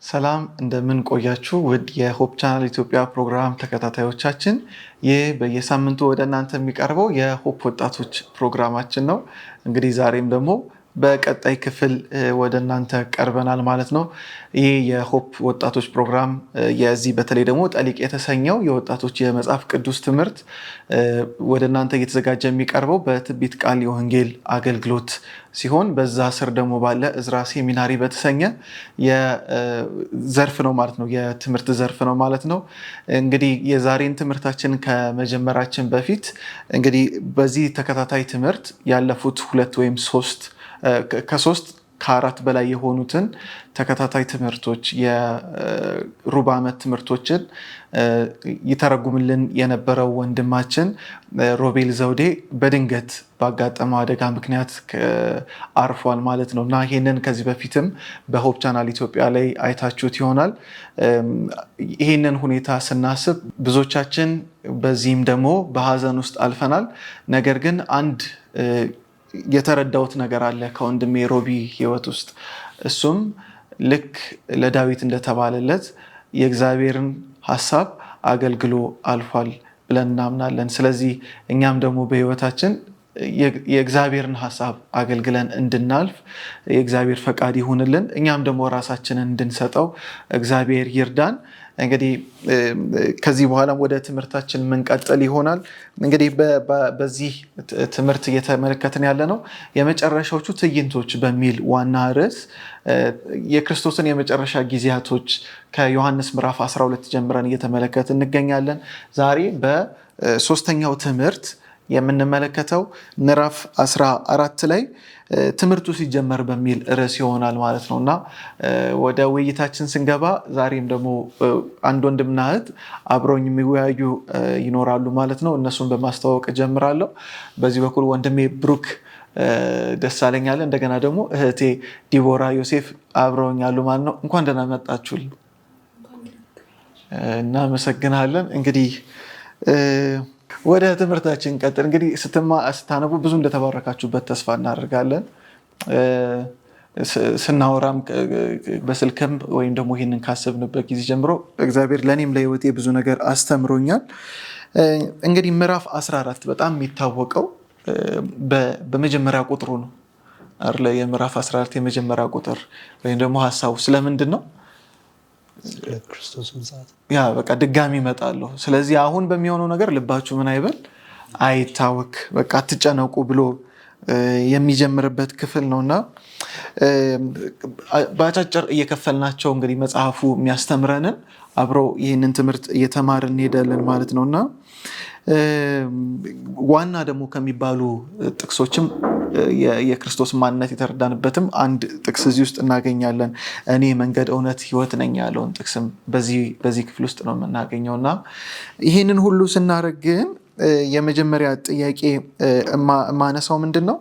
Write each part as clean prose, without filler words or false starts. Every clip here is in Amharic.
ሰላም እንደምን ቆያችሁ ውድ የሆፕ ቻናል ኢትዮጵያ ፕሮግራም ተከታታዮቻችን። ይህ በየሳምንቱ ወደ እናንተ የሚቀርበው የሆፕ ወጣቶች ፕሮግራማችን ነው። እንግዲህ ዛሬም ደግሞ በቀጣይ ክፍል ወደ እናንተ ቀርበናል ማለት ነው። ይህ የሆፕ ወጣቶች ፕሮግራም የዚህ በተለይ ደግሞ ጠሊቅ የተሰኘው የወጣቶች የመጽሐፍ ቅዱስ ትምህርት ወደ እናንተ እየተዘጋጀ የሚቀርበው በትንቢት ቃል የወንጌል አገልግሎት ሲሆን በዛ ስር ደግሞ ባለ እዝራ ሴሚናሪ በተሰኘ የዘርፍ ነው ማለት ነው፣ የትምህርት ዘርፍ ነው ማለት ነው። እንግዲህ የዛሬን ትምህርታችን ከመጀመራችን በፊት እንግዲህ በዚህ ተከታታይ ትምህርት ያለፉት 2 ወይም 3 ከ4 በላይ የሆኑትን ተከታታይ ትምህርቶች የሩብ ዓመት ትምህርቶችን ይተረጉምልን የነበረው ወንድማችን ሮቤል ዘውዴ በድንገት ባጋጠመው አደጋ ምክንያት አርፏል ማለት ነው እና ይሄንን ከዚህ በፊትም በሆፕ ቻናል ኢትዮጵያ ላይ አይታችሁት ይሆናል። ይሄንን ሁኔታ ስናስብ ብዙዎቻችን በዚህም ደግሞ በሀዘን ውስጥ አልፈናል። ነገር ግን አንድ የተረዳውት ነገር አለ ከወንድሜ ሮቢ ህይወት ውስጥ። እሱም ልክ ለዳዊት እንደተባለለት የእግዚአብሔርን ሐሳብ አገልግሎ አልፏል ብለን እናምናለን። ስለዚህ እኛም ደግሞ በህይወታችን የእግዚአብሔርን ሐሳብ አገልግለን እንድናልፍ የእግዚአብሔር ፈቃድ ይሁንልን። እኛም ደግሞ ራሳችንን እንድንሰጠው እግዚአብሔር ይርዳን። እንግዲህ ከዚህ በኋላ ወደ ትምህርታችን መንቀጠል ይሆናል። እንግዲህ በዚህ ትምህርት እየተመለከትን ያለ ነው የመጨረሻዎቹ ትዕይንቶች በሚል ዋና ርዕስ የክርስቶስን የመጨረሻ ጊዜያቶች ከዮሐንስ ምዕራፍ 12 ጀምረን እየተመለከትን እንገኛለን። ዛሬ በሶስተኛው ትምህርት የምንመለከተው ምዕራፍ 14 ላይ ትምህርቱ ሲጀመር በሚል ርዕስ ይሆናል ማለት ነው እና ወደ ውይይታችን ስንገባ ዛሬም ደግሞ አንድ ወንድምና እህት አብረውኝ የሚወያዩ ይኖራሉ ማለት ነው። እነሱን በማስተዋወቅ ጀምራለሁ። በዚህ በኩል ወንድሜ ብሩክ ደሳለኝ አለ። እንደገና ደግሞ እህቴ ዲቦራ ዮሴፍ አብረውኝ አሉ ማለት ነው። እንኳን ደህና መጣችሁልኝ። እናመሰግናለን። እንግዲህ ወደ ትምህርታችን ቀጥል። እንግዲህ ስታነቡ ብዙ እንደተባረካችሁበት ተስፋ እናደርጋለን። ስናወራም በስልክም ወይም ደግሞ ይህንን ካሰብንበት ጊዜ ጀምሮ እግዚአብሔር ለእኔም ለህይወቴ ብዙ ነገር አስተምሮኛል። እንግዲህ ምዕራፍ 14 በጣም የሚታወቀው በመጀመሪያ ቁጥሩ ነው አይደል? የምዕራፍ 14 የመጀመሪያ ቁጥር ወይም ደግሞ ሐሳቡ ስለምንድን ነው? ክርስቶስ ምጽአት በቃ ድጋሚ እመጣለሁ፣ ስለዚህ አሁን በሚሆነው ነገር ልባችሁ ምን አይበል አይታወክ፣ በቃ አትጨነቁ ብሎ የሚጀምርበት ክፍል ነውና በአጫጭር እየከፈልናቸው እንግዲህ መጽሐፉ የሚያስተምረንን አብረው ይህንን ትምህርት እየተማርን እንሄዳለን ማለት ነውና ዋና ደግሞ ከሚባሉ ጥቅሶችም የክርስቶስ ማንነት የተረዳንበትም አንድ ጥቅስ እዚህ ውስጥ እናገኛለን። እኔ መንገድ እውነት ህይወት ነኝ ያለውን ጥቅስም በዚህ ክፍል ውስጥ ነው የምናገኘውና ይህንን ሁሉ ስናደርግ ግን የመጀመሪያ ጥያቄ ማነሳው ምንድን ነው?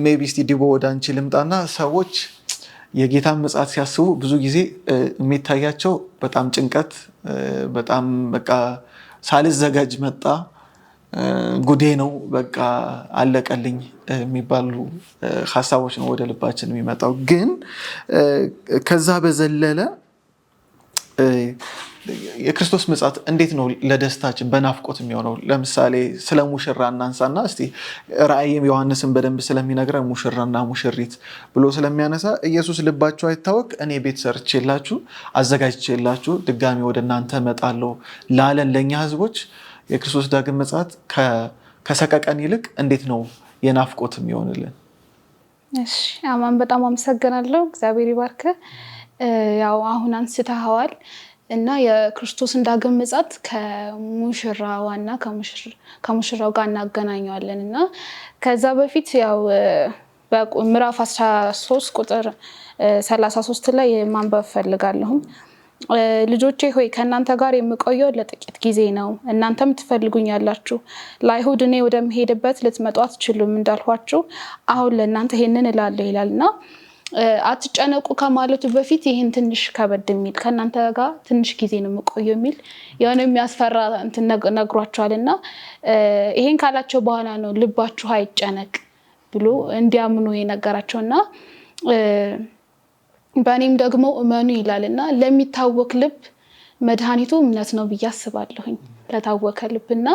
ሜቢ እስቲ ዲቦ ወደ አንቺ ልምጣና ሰዎች የጌታን ምጽአት ሲያስቡ ብዙ ጊዜ የሚታያቸው በጣም ጭንቀት፣ በጣም በቃ ሳልዘጋጅ መጣ፣ ጉዴ ነው፣ በቃ አለቀልኝ የሚባሉ ሐሳቦች ነው ወደ ልባችን የሚመጣው። ግን ከዛ በዘለለ የክርስቶስ ምጽአት እንዴት ነው ለደስታችን በናፍቆት የሚሆነው? ለምሳሌ ስለ ሙሽራ እናንሳና እስቲ ራእይ ዮሐንስን በደንብ ስለሚነግረን ሙሽራና ሙሽሪት ብሎ ስለሚያነሳ ኢየሱስ ልባችሁ አይታወክ፣ እኔ ቤት ሰርቼላችሁ አዘጋጅቼላችሁ ድጋሚ ወደ እናንተ እመጣለሁ ላለን ለእኛ ህዝቦች የክርስቶስ ዳግም ምጽአት ከሰቀቀን ይልቅ እንዴት ነው የናፍቆት የሚሆንልን? እሺ አማን፣ በጣም አመሰግናለሁ። እግዚአብሔር ይባርክ። ያው አሁን አንስተኸዋል እና የክርስቶስን ዳግም ምጽአት ከሙሽራዋና ከሙሽራው ጋር እናገናኘዋለን እና ከዛ በፊት ያው በምዕራፍ 13 ቁጥር 33 ላይ ማንበብ ፈልጋለሁ። ልጆቼ ሆይ ከእናንተ ጋር የምቆየው ለጥቂት ጊዜ ነው፣ እናንተም ትፈልጉኛላችሁ። ለአይሁድ እኔ ወደምሄድበት ልትመጡ አትችሉም እንዳልኋችሁ አሁን ለእናንተ ይሄንን እላለሁ ይላልና አትጨነቁ ከማለቱ በፊት ይሄን ትንሽ ከበድ የሚል ከእናንተ ጋር ትንሽ ጊዜ ነው የምቆየው የሚል የሆነ የሚያስፈራ እንትን ነግሯቸዋልና ይሄን ካላቸው በኋላ ነው ልባችሁ አይጨነቅ ብሎ እንዲያምኑ የነገራቸውና በእኔም ደግሞ እመኑ ይላልና ለሚታወክ ልብ መድኃኒቱ እምነት ነው ብዬ አስባለሁኝ። ለታወከ ልብና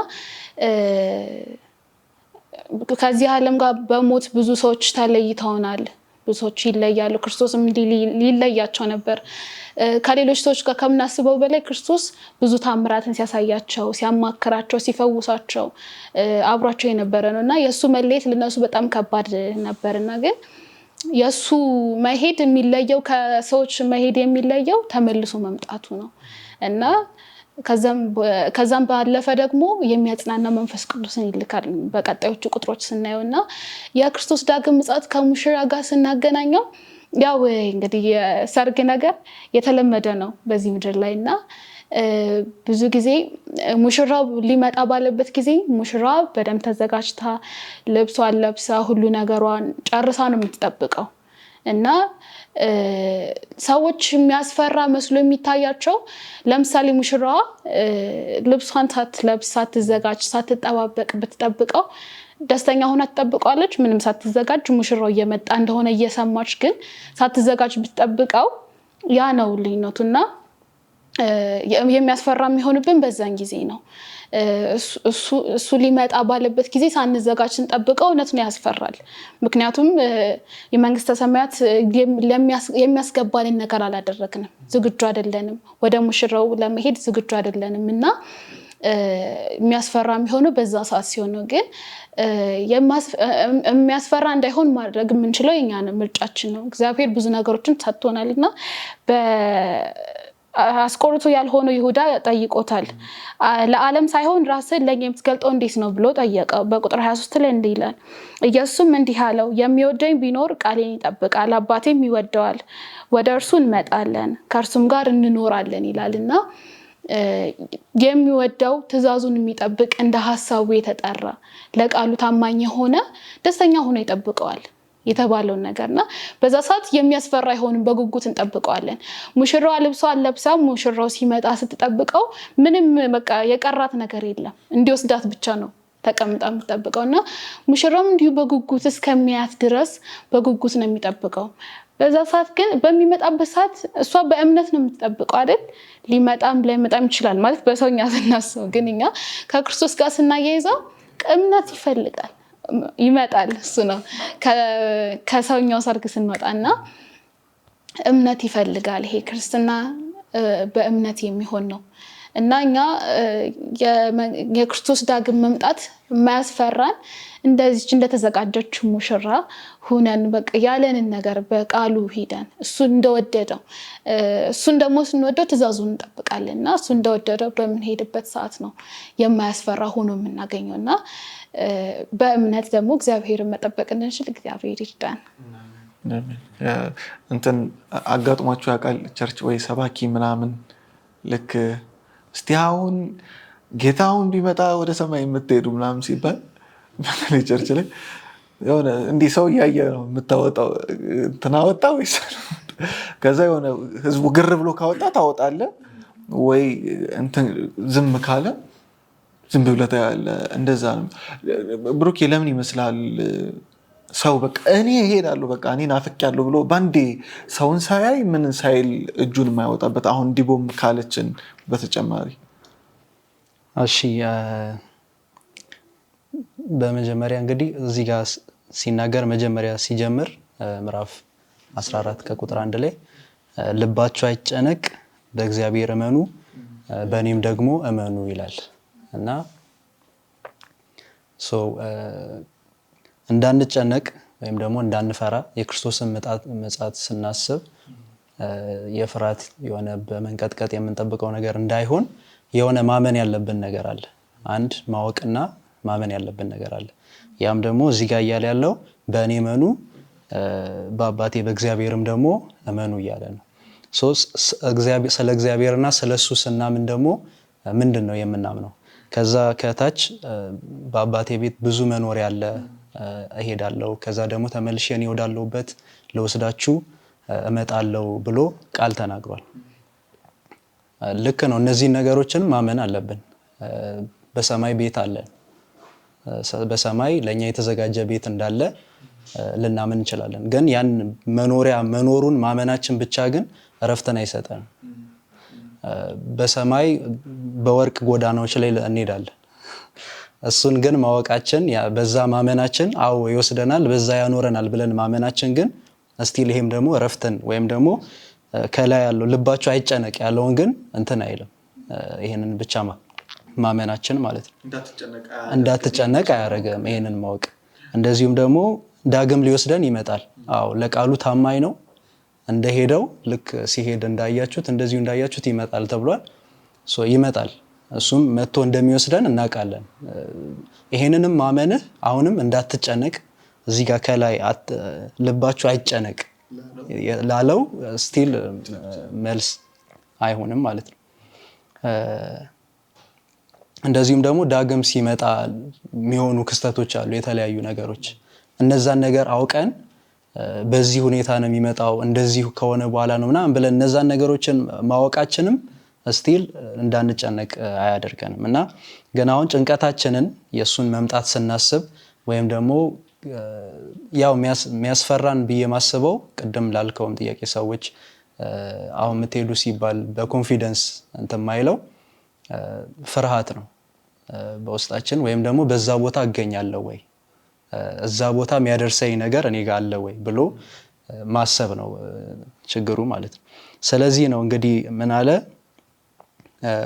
ከዚህ ዓለም ጋር በሞት ብዙ ሰዎች ተለይተውናል። ብዙ ሰዎች ይለያሉ። ክርስቶስም ሊለያቸው ነበር። ከሌሎች ሰዎች ጋር ከምናስበው በላይ ክርስቶስ ብዙ ታምራትን ሲያሳያቸው፣ ሲያማክራቸው፣ ሲፈውሳቸው አብሯቸው የነበረ ነው እና የእሱ መለየት ለነሱ በጣም ከባድ ነበርና ግን የእሱ መሄድ የሚለየው ከሰዎች መሄድ የሚለየው ተመልሶ መምጣቱ ነው እና ከዛም ባለፈ ደግሞ የሚያጽናና መንፈስ ቅዱስን ይልካል በቀጣዮቹ ቁጥሮች ስናየውና የክርስቶስ ዳግም ምጽአት ከሙሽራ ጋር ስናገናኘው ያው እንግዲህ የሰርግ ነገር የተለመደ ነው በዚህ ምድር ላይና ብዙ ጊዜ ሙሽራው ሊመጣ ባለበት ጊዜ ሙሽራ በደንብ ተዘጋጅታ ልብሷን ለብሳ ሁሉ ነገሯን ጨርሳ ነው የምትጠብቀው እና ሰዎች የሚያስፈራ መስሎ የሚታያቸው ለምሳሌ ሙሽራዋ ልብሷን ሳትለብስ ሳትዘጋጅ ሳትጠባበቅ ብትጠብቀው ደስተኛ ሆና ትጠብቀዋለች። ምንም ሳትዘጋጅ ሙሽራው እየመጣ እንደሆነ እየሰማች ግን ሳትዘጋጅ ብትጠብቀው ያ ነው ልዩነቱና የሚያስፈራ የሚሆንብን በዛን ጊዜ ነው። እሱ ሊመጣ ባለበት ጊዜ ሳንዘጋጅ ስንጠብቀው እውነቱን ያስፈራል። ምክንያቱም የመንግስተ ሰማያት የሚያስገባንን ነገር አላደረግንም፣ ዝግጁ አይደለንም፣ ወደ ሙሽራው ለመሄድ ዝግጁ አይደለንም እና የሚያስፈራ የሚሆነው በዛ ሰዓት ሲሆን ነው። ግን የሚያስፈራ እንዳይሆን ማድረግ የምንችለው የኛ ምርጫችን ነው። እግዚአብሔር ብዙ ነገሮችን ሰጥቶናልና አስቆሮቱ ያልሆነው ይሁዳ ጠይቆታል። ለዓለም ሳይሆን ራስን ለኛ የምትገልጠው እንዴት ነው ብሎ ጠየቀው። በቁጥር 23 ላይ እንዲህ ይላል፣ ኢየሱስም እንዲህ አለው፣ የሚወደኝ ቢኖር ቃሌን ይጠብቃል፣ አባቴም ይወደዋል፣ ወደ እርሱ እንመጣለን፣ ከእርሱም ጋር እንኖራለን ይላልና የሚወደው ትእዛዙን የሚጠብቅ እንደ ሐሳቡ የተጠራ ለቃሉ ታማኝ የሆነ ደስተኛ ሆኖ ይጠብቀዋል የተባለውን ነገርና በዛ ሰዓት የሚያስፈራ አይሆንም፣ በጉጉት እንጠብቀዋለን። ሙሽራዋ ልብሷን ለብሳ ሙሽራው ሲመጣ ስትጠብቀው ምንም በቃ የቀራት ነገር የለም፣ እንዲወስዳት ብቻ ነው ተቀምጣ የምትጠብቀውና ሙሽራውም እንዲሁ በጉጉት እስከሚያት ድረስ በጉጉት ነው የሚጠብቀው። በዛ ሰዓት ግን በሚመጣበት ሰዓት እሷ በእምነት ነው የምትጠብቀው አይደል? ሊመጣም ላይመጣም ይችላል ማለት በሰውኛ ስናስበው፣ ግን እኛ ከክርስቶስ ጋር ስናያይዘው እምነት ይፈልጋል። ይመጣል እሱ ነው ከሰውኛው ሰርግ ስንወጣና እምነት ይፈልጋል። ይሄ ክርስትና በእምነት የሚሆን ነው እና እኛ የክርስቶስ ዳግም መምጣት የማያስፈራን እንደዚች እንደተዘጋጀች ሙሽራ ሁነን በቃ ያለንን ነገር በቃሉ ሄደን እሱ እንደወደደው እሱን ደግሞ ስንወደው ትእዛዙን እንጠብቃለን እና እሱ እንደወደደው በምንሄድበት ሰዓት ነው የማያስፈራ ሆኖ የምናገኘውና በእምነት ደግሞ እግዚአብሔርን መጠበቅ እንድንችል እግዚአብሔር ይርዳን። እንትን አጋጥሟችሁ ያውቃል? ቸርች ወይ ሰባኪ ምናምን ልክ እስቲ አሁን ጌታውን ቢመጣ ወደ ሰማይ የምትሄዱ ምናምን ሲባል በተለይ ቸርች ላይ የሆነ እንዲህ ሰው እያየ ነው የምታወጣው፣ እንትን አወጣ ወይስ ከዛ የሆነ ህዝቡ ግር ብሎ ካወጣ ታወጣለህ ወይ እንትን ዝም ካለ ዝም ብለህ ታያለህ። እንደዛ ነው። ብሩኬ ለምን ይመስላል ሰው በቃ እኔ እሄዳለሁ በቃ እኔ ናፍቄያለሁ ብሎ ባንዴ ሰውን ሳያይ ምን ሳይል እጁን የማያወጣበት? አሁን ዲቦም ካለችን በተጨማሪ እሺ፣ በመጀመሪያ እንግዲህ እዚህ ጋር ሲናገር መጀመሪያ ሲጀምር ምዕራፍ 14 ከቁጥር 1 ላይ ልባችሁ አይጨነቅ፣ በእግዚአብሔር እመኑ፣ በእኔም ደግሞ እመኑ ይላል እና እንዳንጨነቅ ወይም ደግሞ እንዳንፈራ የክርስቶስን ምጽአት ስናስብ የፍርሃት የሆነ በመንቀጥቀጥ የምንጠብቀው ነገር እንዳይሆን የሆነ ማመን ያለብን ነገር አለ። አንድ ማወቅና ማመን ያለብን ነገር አለ። ያም ደግሞ እዚህ ጋር እያለ ያለው በእኔ እመኑ በአባቴ በእግዚአብሔርም ደግሞ እመኑ እያለ ነው። ስለ እግዚአብሔርና ስለ እሱ ስናምን ደግሞ ምንድን ነው የምናምነው? ከዛ ከታች በአባቴ ቤት ብዙ መኖሪያ አለ፣ እሄዳለሁ፣ ከዛ ደግሞ ተመልሼ እኔ ወዳለሁበት ልወስዳችሁ እመጣለሁ ብሎ ቃል ተናግሯል። ልክ ነው። እነዚህን ነገሮችን ማመን አለብን። በሰማይ ቤት አለ፣ በሰማይ ለኛ የተዘጋጀ ቤት እንዳለ ልናምን እንችላለን። ግን ያን መኖሪያ መኖሩን ማመናችን ብቻ ግን እረፍትን አይሰጠንም። በሰማይ በወርቅ ጎዳናዎች ላይ እንሄዳለን። እሱን ግን ማወቃችን በዛ ማመናችን አዎ ይወስደናል፣ በዛ ያኖረናል ብለን ማመናችን ግን እስቲል ይሄም ደግሞ እረፍትን ወይም ደግሞ ከላይ ያለው ልባቸው አይጨነቅ ያለውን ግን እንትን አይልም። ይሄንን ብቻ ማመናችን ማለት ነው እንዳትጨነቅ አያደርግም ይሄንን ማወቅ። እንደዚሁም ደግሞ ዳግም ሊወስደን ይመጣል። አዎ ለቃሉ ታማኝ ነው። እንደሄደው ልክ ሲሄድ እንዳያችሁት እንደዚሁ እንዳያችሁት ይመጣል ተብሏል። ይመጣል። እሱም መጥቶ እንደሚወስደን እናውቃለን። ይሄንንም ማመንህ አሁንም እንዳትጨነቅ እዚህ ጋር ከላይ ልባችሁ አይጨነቅ ላለው ስቲል መልስ አይሆንም ማለት ነው። እንደዚሁም ደግሞ ዳግም ሲመጣ የሚሆኑ ክስተቶች አሉ፣ የተለያዩ ነገሮች። እነዛን ነገር አውቀን በዚህ ሁኔታ ነው የሚመጣው እንደዚህ ከሆነ በኋላ ነው ምናምን ብለን እነዛን ነገሮችን ማወቃችንም ስቲል እንዳንጨነቅ አያደርገንም። እና ግን አሁን ጭንቀታችንን የእሱን መምጣት ስናስብ ወይም ደግሞ ያው የሚያስፈራን ብዬ ማስበው ቅድም ላልከውም ጥያቄ ሰዎች አሁን የምትሄዱ ሲባል በኮንፊደንስ እንትን ማይለው ፍርሃት ነው በውስጣችን። ወይም ደግሞ በዛ ቦታ እገኛለሁ ወይ እዛ ቦታ የሚያደርሰኝ ነገር እኔ ጋር አለ ወይ ብሎ ማሰብ ነው ችግሩ ማለት ነው። ስለዚህ ነው እንግዲህ ምን አለ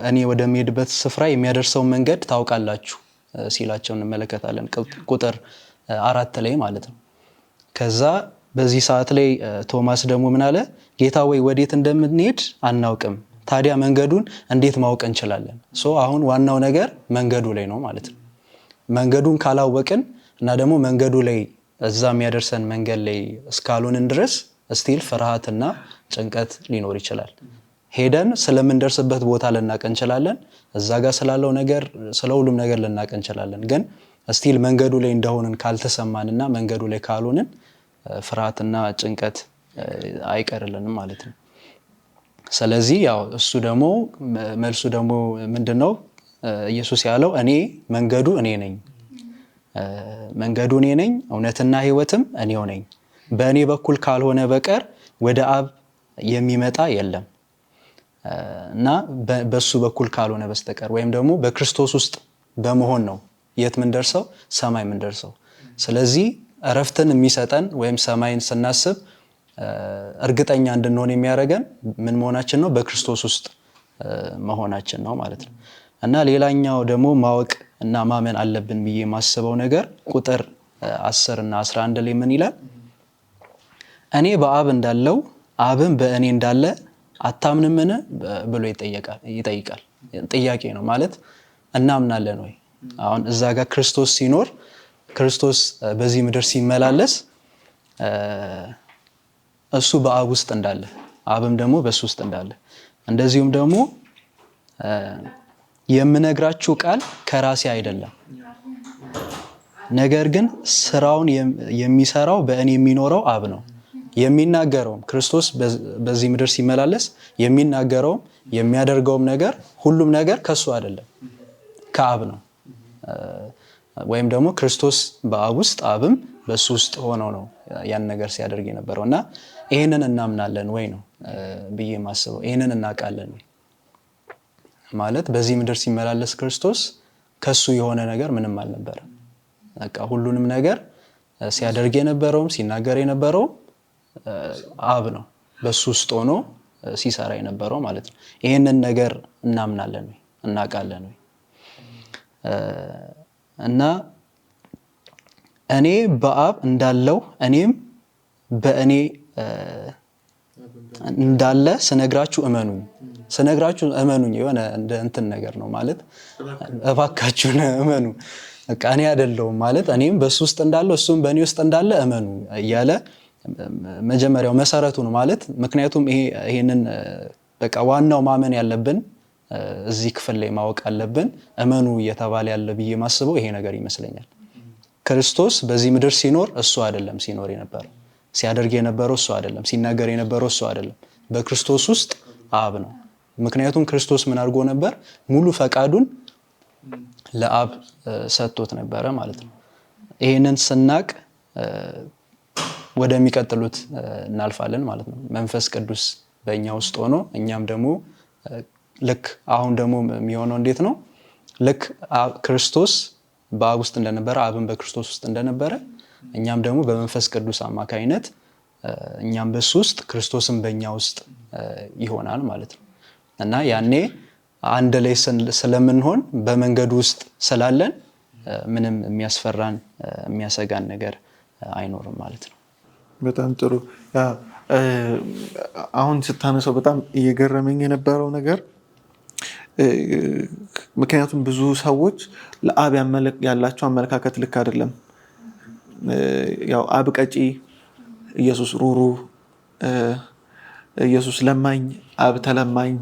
እኔ ወደሚሄድበት ስፍራ የሚያደርሰውን መንገድ ታውቃላችሁ ሲላቸው እንመለከታለን ቁጥር 4 ላይ ማለት ነው። ከዛ በዚህ ሰዓት ላይ ቶማስ ደግሞ ምን አለ ጌታ ወይ ወዴት እንደምንሄድ አናውቅም፣ ታዲያ መንገዱን እንዴት ማወቅ እንችላለን? አሁን ዋናው ነገር መንገዱ ላይ ነው ማለት ነው። መንገዱን ካላወቅን እና ደግሞ መንገዱ ላይ እዛ የሚያደርሰን መንገድ ላይ እስካልሆንን ድረስ ስቲል ፍርሃትና ጭንቀት ሊኖር ይችላል። ሄደን ስለምንደርስበት ቦታ ልናቅ እንችላለን፣ እዛ ጋር ስላለው ነገር ስለ ሁሉም ነገር ልናቅ እንችላለን። ግን ስቲል መንገዱ ላይ እንደሆንን ካልተሰማንና መንገዱ ላይ ካልሆንን ፍርሃትና ጭንቀት አይቀርልንም ማለት ነው። ስለዚህ ያው እሱ ደግሞ መልሱ ደግሞ ምንድነው? ኢየሱስ ያለው እኔ መንገዱ እኔ ነኝ፣ መንገዱ እኔ ነኝ፣ እውነትና ሕይወትም እኔው ነኝ፣ በእኔ በኩል ካልሆነ በቀር ወደ አብ የሚመጣ የለም እና በሱ በኩል ካልሆነ በስተቀር ወይም ደግሞ በክርስቶስ ውስጥ በመሆን ነው የት ምን ደርሰው ሰማይ ምን ደርሰው። ስለዚህ እረፍትን የሚሰጠን ወይም ሰማይን ስናስብ እርግጠኛ እንድንሆን የሚያደርገን ምን መሆናችን ነው? በክርስቶስ ውስጥ መሆናችን ነው ማለት ነው። እና ሌላኛው ደግሞ ማወቅ እና ማመን አለብን ብዬ የማስበው ነገር ቁጥር 10 እና 11 ላይ ምን ይላል? እኔ በአብ እንዳለው አብም በእኔ እንዳለ አታምንምን ብሎ ይጠይቃል። ጥያቄ ነው ማለት እናምናለን ወይ? አሁን እዛ ጋር ክርስቶስ ሲኖር ክርስቶስ በዚህ ምድር ሲመላለስ እሱ በአብ ውስጥ እንዳለ አብም ደግሞ በሱ ውስጥ እንዳለ እንደዚሁም ደግሞ የምነግራችሁ ቃል ከራሴ አይደለም፣ ነገር ግን ስራውን የሚሰራው በእኔ የሚኖረው አብ ነው። የሚናገረውም ክርስቶስ በዚህ ምድር ሲመላለስ የሚናገረውም የሚያደርገውም ነገር ሁሉም ነገር ከሱ አይደለም ከአብ ነው። ወይም ደግሞ ክርስቶስ በአብ ውስጥ አብም በሱ ውስጥ ሆነው ነው ያን ነገር ሲያደርግ የነበረው። እና ይሄንን እናምናለን ወይ ነው ብዬ ማስበው። ይሄንን እናውቃለን ወይ ማለት በዚህ ምድር ሲመላለስ ክርስቶስ ከሱ የሆነ ነገር ምንም አልነበረም። በቃ ሁሉንም ነገር ሲያደርግ የነበረውም ሲናገር የነበረውም አብ ነው በሱ ውስጥ ሆኖ ሲሰራ የነበረው ማለት ነው። ይሄንን ነገር እናምናለን ወይ እናውቃለን ወይ? እና እኔ በአብ እንዳለው እኔም በእኔ እንዳለ ስነግራችሁ እመኑኝ የሆነ እንደ እንትን ነገር ነው ማለት እባካችሁ እመኑ። በቃ እኔ አይደለሁም ማለት እኔም በሱ ውስጥ እንዳለው እሱም በእኔ ውስጥ እንዳለ እመኑ እያለ መጀመሪያው መሰረቱ ነው ማለት። ምክንያቱም ይሄንን በቃ ዋናው ማመን ያለብን እዚህ ክፍል ላይ ማወቅ አለብን። እመኑ እየተባለ ያለ ብዬ ማስበው ይሄ ነገር ይመስለኛል። ክርስቶስ በዚህ ምድር ሲኖር እሱ አይደለም ሲኖር የነበረው፣ ሲያደርግ የነበረው እሱ አይደለም፣ ሲናገር የነበረው እሱ አይደለም። በክርስቶስ ውስጥ አብ ነው። ምክንያቱም ክርስቶስ ምን አድርጎ ነበር? ሙሉ ፈቃዱን ለአብ ሰጥቶት ነበረ ማለት ነው። ይሄንን ስናቅ ወደሚቀጥሉት እናልፋለን ማለት ነው። መንፈስ ቅዱስ በእኛ ውስጥ ሆኖ እኛም ደግሞ ልክ አሁን ደግሞ የሚሆነው እንዴት ነው? ልክ ክርስቶስ በአብ ውስጥ እንደነበረ አብን በክርስቶስ ውስጥ እንደነበረ እኛም ደግሞ በመንፈስ ቅዱስ አማካይነት እኛም በሱ ውስጥ ክርስቶስም በእኛ ውስጥ ይሆናል ማለት ነው። እና ያኔ አንድ ላይ ስለምንሆን በመንገዱ ውስጥ ስላለን ምንም የሚያስፈራን የሚያሰጋን ነገር አይኖርም ማለት ነው። በጣም ጥሩ። አሁን ስታነሳው በጣም እየገረመኝ የነበረው ነገር ምክንያቱም ብዙ ሰዎች ለአብ ያላቸው አመለካከት ልክ አይደለም። ያው አብ ቀጪ፣ ኢየሱስ ሩሩ፣ ኢየሱስ ለማኝ፣ አብ ተለማኝ፣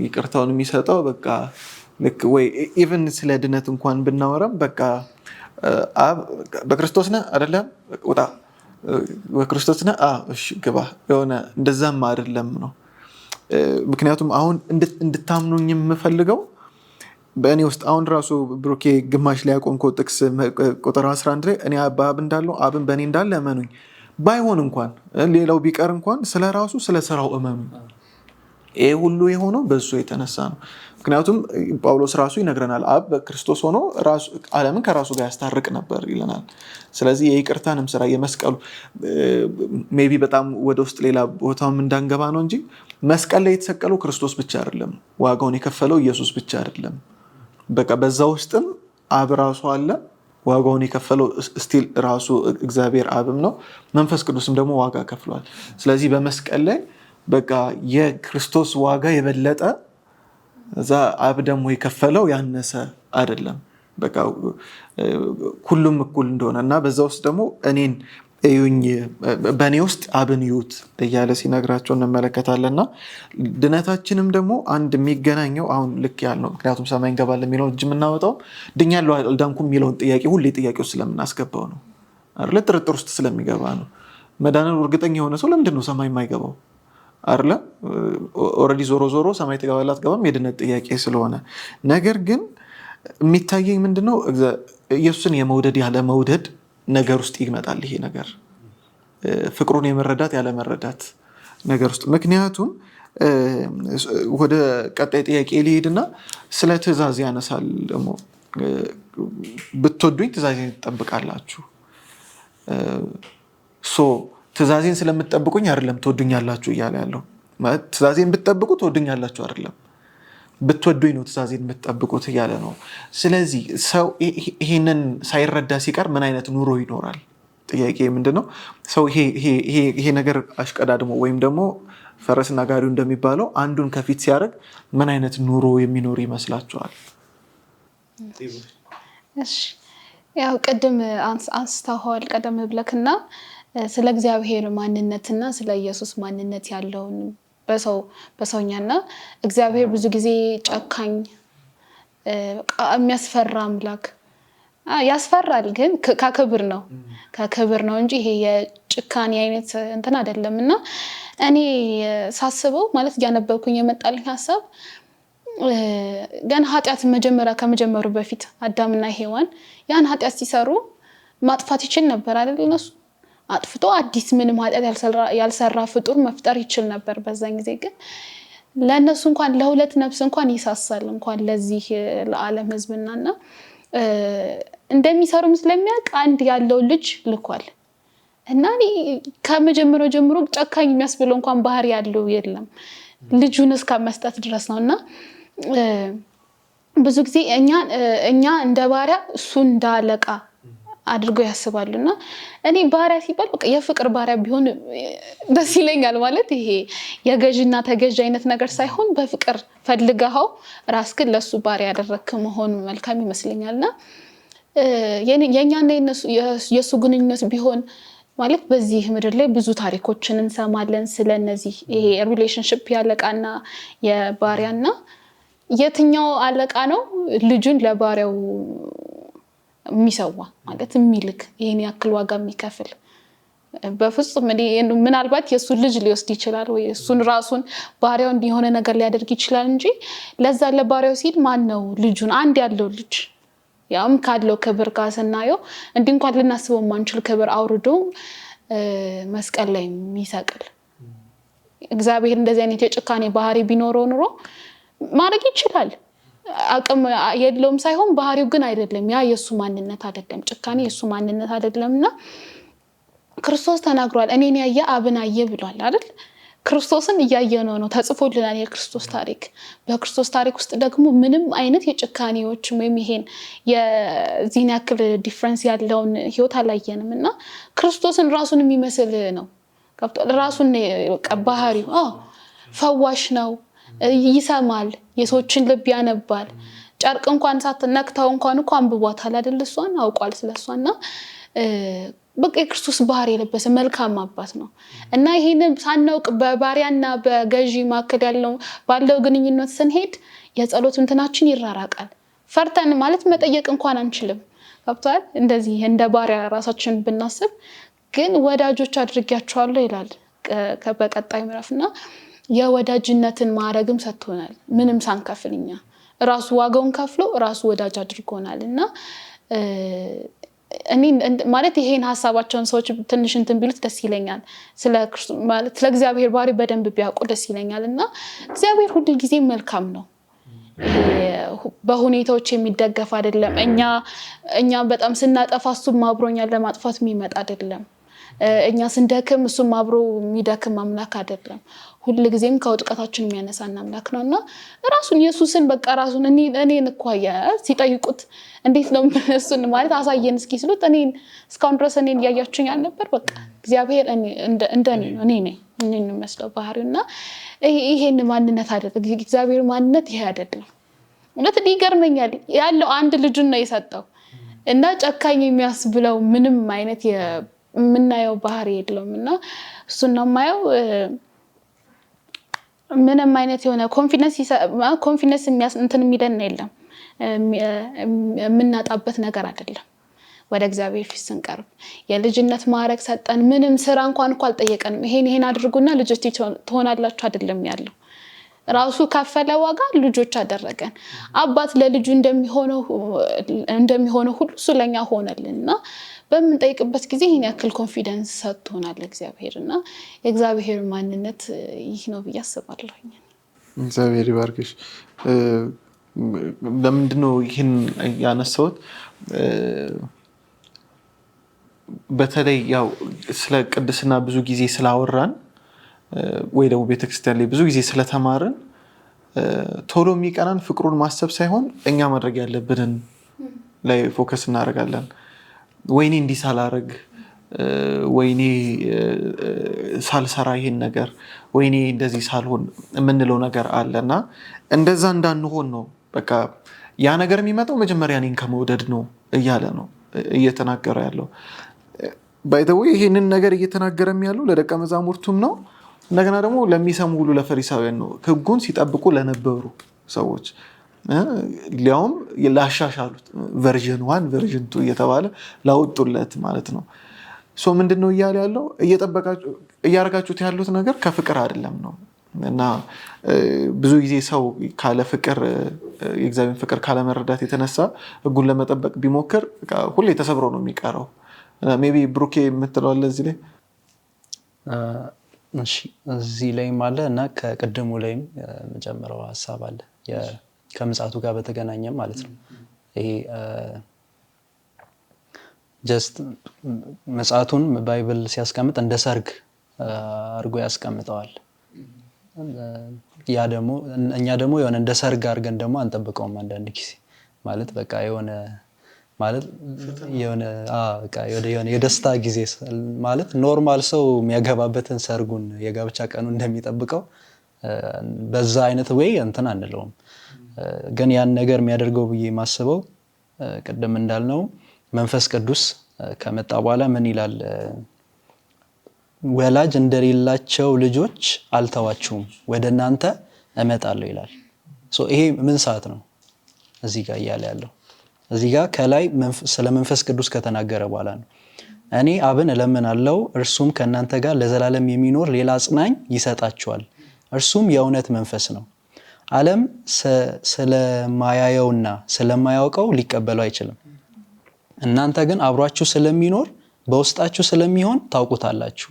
ይቅርታውን የሚሰጠው በቃ ልክ ወይ ኢቭን ስለ ድነት እንኳን ብናወራም በቃ አብ በክርስቶስ ነህ አይደለም ውጣ፣ በክርስቶስ ነህ እሺ ግባ፣ የሆነ እንደዛም አይደለም ነው። ምክንያቱም አሁን እንድታምኑኝ የምፈልገው በእኔ ውስጥ አሁን ራሱ ብሩኬ ግማሽ ላይ ያቆምከው ጥቅስ ቁጥር 11 ላይ እኔ በአብ እንዳለው አብን በእኔ እንዳለ እመኑኝ፣ ባይሆን እንኳን ሌላው ቢቀር እንኳን ስለ ራሱ ስለ ስራው እመኑኝ። ይሄ ሁሉ የሆነው በሱ የተነሳ ነው። ምክንያቱም ጳውሎስ ራሱ ይነግረናል አብ በክርስቶስ ሆኖ ዓለምን ከራሱ ጋር ያስታርቅ ነበር ይለናል። ስለዚህ የይቅርታንም ስራ የመስቀሉ ሜቢ በጣም ወደ ውስጥ ሌላ ቦታውም እንዳንገባ ነው እንጂ መስቀል ላይ የተሰቀለው ክርስቶስ ብቻ አይደለም፣ ዋጋውን የከፈለው ኢየሱስ ብቻ አይደለም። በቃ በዛ ውስጥም አብ ራሱ አለ፣ ዋጋውን የከፈለው ስቲል ራሱ እግዚአብሔር አብም ነው። መንፈስ ቅዱስም ደግሞ ዋጋ ከፍሏል። ስለዚህ በመስቀል ላይ በቃ የክርስቶስ ዋጋ የበለጠ እዛ አብ ደግሞ የከፈለው ያነሰ አይደለም። በቃ ሁሉም እኩል እንደሆነ እና በዛ ውስጥ ደግሞ እኔን እዩኝ በእኔ ውስጥ አብን ይዩት እያለ ሲነግራቸው እንመለከታለንና ድነታችንም ደግሞ አንድ የሚገናኘው አሁን ልክ ያልነው ምክንያቱም ሰማይ እንገባለን የሚለውን እጅ የምናወጣው ድኛለሁ አልዳንኩም የሚለውን ጥያቄ ሁሌ ጥያቄው ስለምናስገባው ነው አይደለ? ጥርጥር ውስጥ ስለሚገባ ነው። መዳንን እርግጠኛ የሆነ ሰው ለምንድን ነው ሰማይ የማይገባው? አይደለ? ኦልሬዲ ዞሮ ዞሮ ሰማይ ትገባለህ አትገባም የድነት ጥያቄ ስለሆነ። ነገር ግን የሚታየኝ ምንድነው ኢየሱስን የመውደድ ያለ መውደድ ነገር ውስጥ ይመጣል። ይሄ ነገር ፍቅሩን የመረዳት ያለ መረዳት ነገር ውስጥ ምክንያቱም ወደ ቀጣይ ጥያቄ ሊሄድና ስለ ትእዛዝ ያነሳል። ደግሞ ብትወዱኝ ትእዛዜን ትጠብቃላችሁ። ትእዛዜን ስለምትጠብቁኝ አይደለም ትወዱኛላችሁ እያለ ያለው ማለት ትእዛዜን ብትጠብቁ ትወዱኛላችሁ አይደለም፣ ብትወዱኝ ነው ትእዛዜን የምትጠብቁት እያለ ነው። ስለዚህ ሰው ይሄንን ሳይረዳ ሲቀር ምን አይነት ኑሮ ይኖራል? ጥያቄ ምንድነው? ሰው ይሄ ነገር አሽቀዳድሞ ወይም ደግሞ ፈረስና ጋሪው እንደሚባለው አንዱን ከፊት ሲያደርግ ምን አይነት ኑሮ የሚኖር ይመስላችኋል? እሺ ያው ቀደም አንስተዋል ቀደም ብለክና ስለ እግዚአብሔር ማንነትና ስለ ኢየሱስ ማንነት ያለውን በሰውኛና እግዚአብሔር ብዙ ጊዜ ጨካኝ የሚያስፈራ አምላክ ያስፈራል፣ ግን ከክብር ነው እንጂ ይሄ የጭካኔ አይነት እንትን አይደለምና እኔ ሳስበው ማለት ያነበብኩኝ የመጣልኝ ሐሳብ ገና ኃጢአት ከመጀመሩ በፊት አዳምና ሔዋን ያን ኃጢአት ሲሰሩ ማጥፋት ይችል ነበር አይደል? እነሱ አጥፍቶ አዲስ ምንም ኃጢአት ያልሰራ ፍጡር መፍጠር ይችል ነበር። በዛን ጊዜ ግን ለነሱ እንኳን ለሁለት ነፍስ እንኳን ይሳሳል እንኳን ለዚህ ለዓለም ህዝብናና እንደሚሰሩ ስለሚያውቅ አንድ ያለው ልጅ ልኳል እና ከመጀመሪያው ጀምሮ ጨካኝ የሚያስብለው እንኳን ባህሪ ያለው የለም ልጁን እስከ መስጠት ድረስ ነውና ብዙ ጊዜ እኛ እንደ ባሪያ እሱ እንዳለቃ አድርገው ያስባሉና እኔ ባሪያ ሲባል በቃ የፍቅር ባሪያ ቢሆን ደስ ይለኛል። ማለት ይሄ የገዥና ተገዥ አይነት ነገር ሳይሆን በፍቅር ፈልገው ራስክን ለሱ ባሪያ ያደረክ መሆኑ መልካም ይመስለኛልና የኛና የሱ ግንኙነት ቢሆን ማለት በዚህ ምድር ላይ ብዙ ታሪኮችን እንሰማለን ስለነዚህ ይሄ ሪሌሽንሺፕ ያለቃና የባሪያና የትኛው አለቃ ነው ልጁን ለባሪያው የሚሰዋ ማለት የሚልክ ይሄን ያክል ዋጋ የሚከፍል? በፍጹም ምናልባት የሱ ልጅ ሊወስድ ይችላል ወይ እሱን ራሱን ባሪያው እንዲሆነ ነገር ሊያደርግ ይችላል እንጂ ለዛ ለባሪያው ሲል ማን ነው ልጁን አንድ ያለው ልጅ ያም ካለው ክብር ጋር ስናየው እንዲህ እንኳን ልናስበው ማንችል ክብር አውርዶ መስቀል ላይ የሚሰቅል እግዚአብሔር እንደዚህ አይነት የጭካኔ ባህሪ ቢኖረው ኑሮ ማድረግ ይችላል። አቅም የለውም ሳይሆን ባህሪው ግን አይደለም። ያ የሱ ማንነት አይደለም። ጭካኔ የሱ ማንነት አይደለምና ክርስቶስ ተናግሯል። እኔን ያየ አብን አየ ብሏል አይደል? ክርስቶስን እያየነው ነው ተጽፎልናል የክርስቶስ ታሪክ። በክርስቶስ ታሪክ ውስጥ ደግሞ ምንም አይነት የጭካኔዎች ወይም ይሄን የዚህን ያክል ዲፍረንስ ያለውን ህይወት አላየንምና ክርስቶስን ራሱን የሚመስል ነው። ከብቷል ራሱን ባህሪው ፈዋሽ ነው። ይሰማል፣ የሰዎችን ልብ ያነባል። ጨርቅ እንኳን ሳትነክተው እንኳን እኮ አንብቧታል አይደል? እሷን አውቋል ስለሷና በቃ የክርስቶስ ባህሪ የለበሰ መልካም አባት ነው። እና ይሄንን ሳናውቅ በባሪያና በገዢ መካከል ባለው ግንኙነት ስንሄድ የጸሎት እንትናችን ይራራቃል። ፈርተን ማለት መጠየቅ እንኳን አንችልም። ከብቷል እንደዚህ እንደ ባሪያ ራሳችን ብናስብ ግን ወዳጆች አድርጊያቸዋለሁ ይላል በቀጣይ ምዕራፍና የወዳጅነትን ማዕረግም ሰጥቶናል። ምንም ሳንከፍልኛ ራሱ ዋጋውን ከፍሎ ራሱ ወዳጅ አድርጎናልና እኔ ማለት ይሄን ሐሳባቸውን ሰዎች ትንሽ እንትን ቢሉት ደስ ይለኛል። ስለ ክርስቶስ ማለት ስለ እግዚአብሔር ባህሪ በደንብ ቢያውቁ ደስ ይለኛልና እግዚአብሔር ሁሉ ጊዜ መልካም ነው። በሁኔታዎች የሚደገፍ አይደለም። እኛ በጣም ስናጠፋ እሱም አብሮኛል ለማጥፋት የሚመጣ አይደለም። እኛ ስንደክም እሱም አብሮ የሚደክም አምላክ አይደለም። ሁሉ ጊዜም ከውድቀታችን የሚያነሳን አምላክ ነውና ራሱን ኢየሱስን በቃ ራሱን እኔን እኮ ሲጠይቁት እንዴት ነው እሱን ማለት አሳየን እስኪ ስሉት እኔን እስካሁን ድረስ እኔን ያያችሁኝ አልነበር? በቃ እግዚአብሔር እንደኔ ነው እኔን መስለው ባህሪውና ይሄን ማንነት አይደለም። እግዚአብሔር ማንነት ይሄ አይደለም። እውነት ይገርመኛል። ያለው አንድ ልጁን ነው የሰጠው እና ጨካኝ የሚያስብለው ምንም አይነት የምናየው ባህሪ የለውምና እሱን ነው የማየው። ምንም አይነት የሆነ ኮንፊደንስ እንትን የሚለን የለም። የምናጣበት ነገር አይደለም። ወደ እግዚአብሔር ፊት ስንቀርብ የልጅነት ማዕረግ ሰጠን። ምንም ስራ እንኳን አልጠየቀንም። ይሄን አድርጉና ልጆች ትሆናላችሁ አይደለም ያለው። ራሱ ከፈለ ዋጋ ልጆች አደረገን። አባት ለልጁ እንደሚሆነው ሁሉ ስለኛ ሆነልንና በምንጠይቅበት ጊዜ ይሄን ያክል ኮንፊደንስ ሰጥቶናል እግዚአብሔርና የእግዚአብሔር ማንነት ይህ ነው ብዬ አስባለሁ። እግዚአብሔር ይባርክሽ። ለምንድነው ይሄን ያነሳሁት? በተለይ ያው ስለ ቅድስና ብዙ ጊዜ ስላወራን ወይ ደግሞ ቤተክርስቲያን ላይ ብዙ ጊዜ ስለተማርን ቶሎ የሚቀናን ፍቅሩን ማሰብ ሳይሆን እኛ ማድረግ ያለብንን ላይ ፎከስ እናደርጋለን። ወይኔ እንዲህ ሳላረግ፣ ወይኔ ሳልሰራ ይሄን ነገር፣ ወይኔ እንደዚህ ሳልሆን የምንለው ነገር አለና እንደዛ እንዳንሆን ነው። በቃ ያ ነገር የሚመጣው መጀመሪያ እኔን ከመውደድ ነው እያለ ነው እየተናገረ ያለው። ባይ ዘ ዌይ ይሄንን ነገር እየተናገረም ያለው ለደቀ መዛሙርቱም ነው። እንደገና ደግሞ ለሚሰሙ ሁሉ ለፈሪሳውያን ነው። ሕጉን ሲጠብቁ ለነበሩ ሰዎች ሊያውም ላሻሻሉት ቨርዥን 1 ቨርዥን 2 እየተባለ ላወጡለት ማለት ነው። ምንድነው እያለ ያለው? እያረጋችሁት ያሉት ነገር ከፍቅር አይደለም ነው። እና ብዙ ጊዜ ሰው ካለ ፍቅር የእግዚአብሔር ፍቅር ካለ መረዳት የተነሳ ሕጉን ለመጠበቅ ቢሞክር ሁሌ ተሰብሮ ነው የሚቀረው። ሜቢ ብሩኬ የምትለው አለ እዚህ ላይ? እሺ እዚህ ላይም አለ እና ከቅድሙ ላይም የምጨምረው ሀሳብ አለ ከምጽአቱ ጋር በተገናኘም ማለት ነው። ይሄ ጀስት ምጽአቱን ባይብል ሲያስቀምጥ እንደ ሰርግ አድርጎ ያስቀምጠዋል። ያ ደግሞ እኛ ደግሞ የሆነ እንደ ሰርግ አድርገን ደግሞ አንጠብቀውም አንዳንድ ጊዜ ማለት በቃ የሆነ ማለት የሆነ በቃ የሆነ የደስታ ጊዜ ማለት ኖርማል ሰው የሚያገባበትን ሰርጉን የጋብቻ ቀኑ እንደሚጠብቀው በዛ አይነት ወይ እንትን አንለውም። ግን ያን ነገር የሚያደርገው ብዬ ማስበው ቅድም እንዳልነው መንፈስ ቅዱስ ከመጣ በኋላ ምን ይላል? ወላጅ እንደሌላቸው ልጆች አልተዋችሁም ወደ እናንተ እመጣለሁ ይላል። ይሄ ምን ሰዓት ነው እዚህ ጋር እያለ ያለው? እዚህ ጋር ከላይ ስለ መንፈስ ቅዱስ ከተናገረ በኋላ ነው። እኔ አብን እለምናለሁ እርሱም ከእናንተ ጋር ለዘላለም የሚኖር ሌላ አጽናኝ ይሰጣችኋል፣ እርሱም የእውነት መንፈስ ነው። ዓለም ስለማያየውና ስለማያውቀው ሊቀበለው አይችልም። እናንተ ግን አብሯችሁ ስለሚኖር በውስጣችሁ ስለሚሆን ታውቁታላችሁ።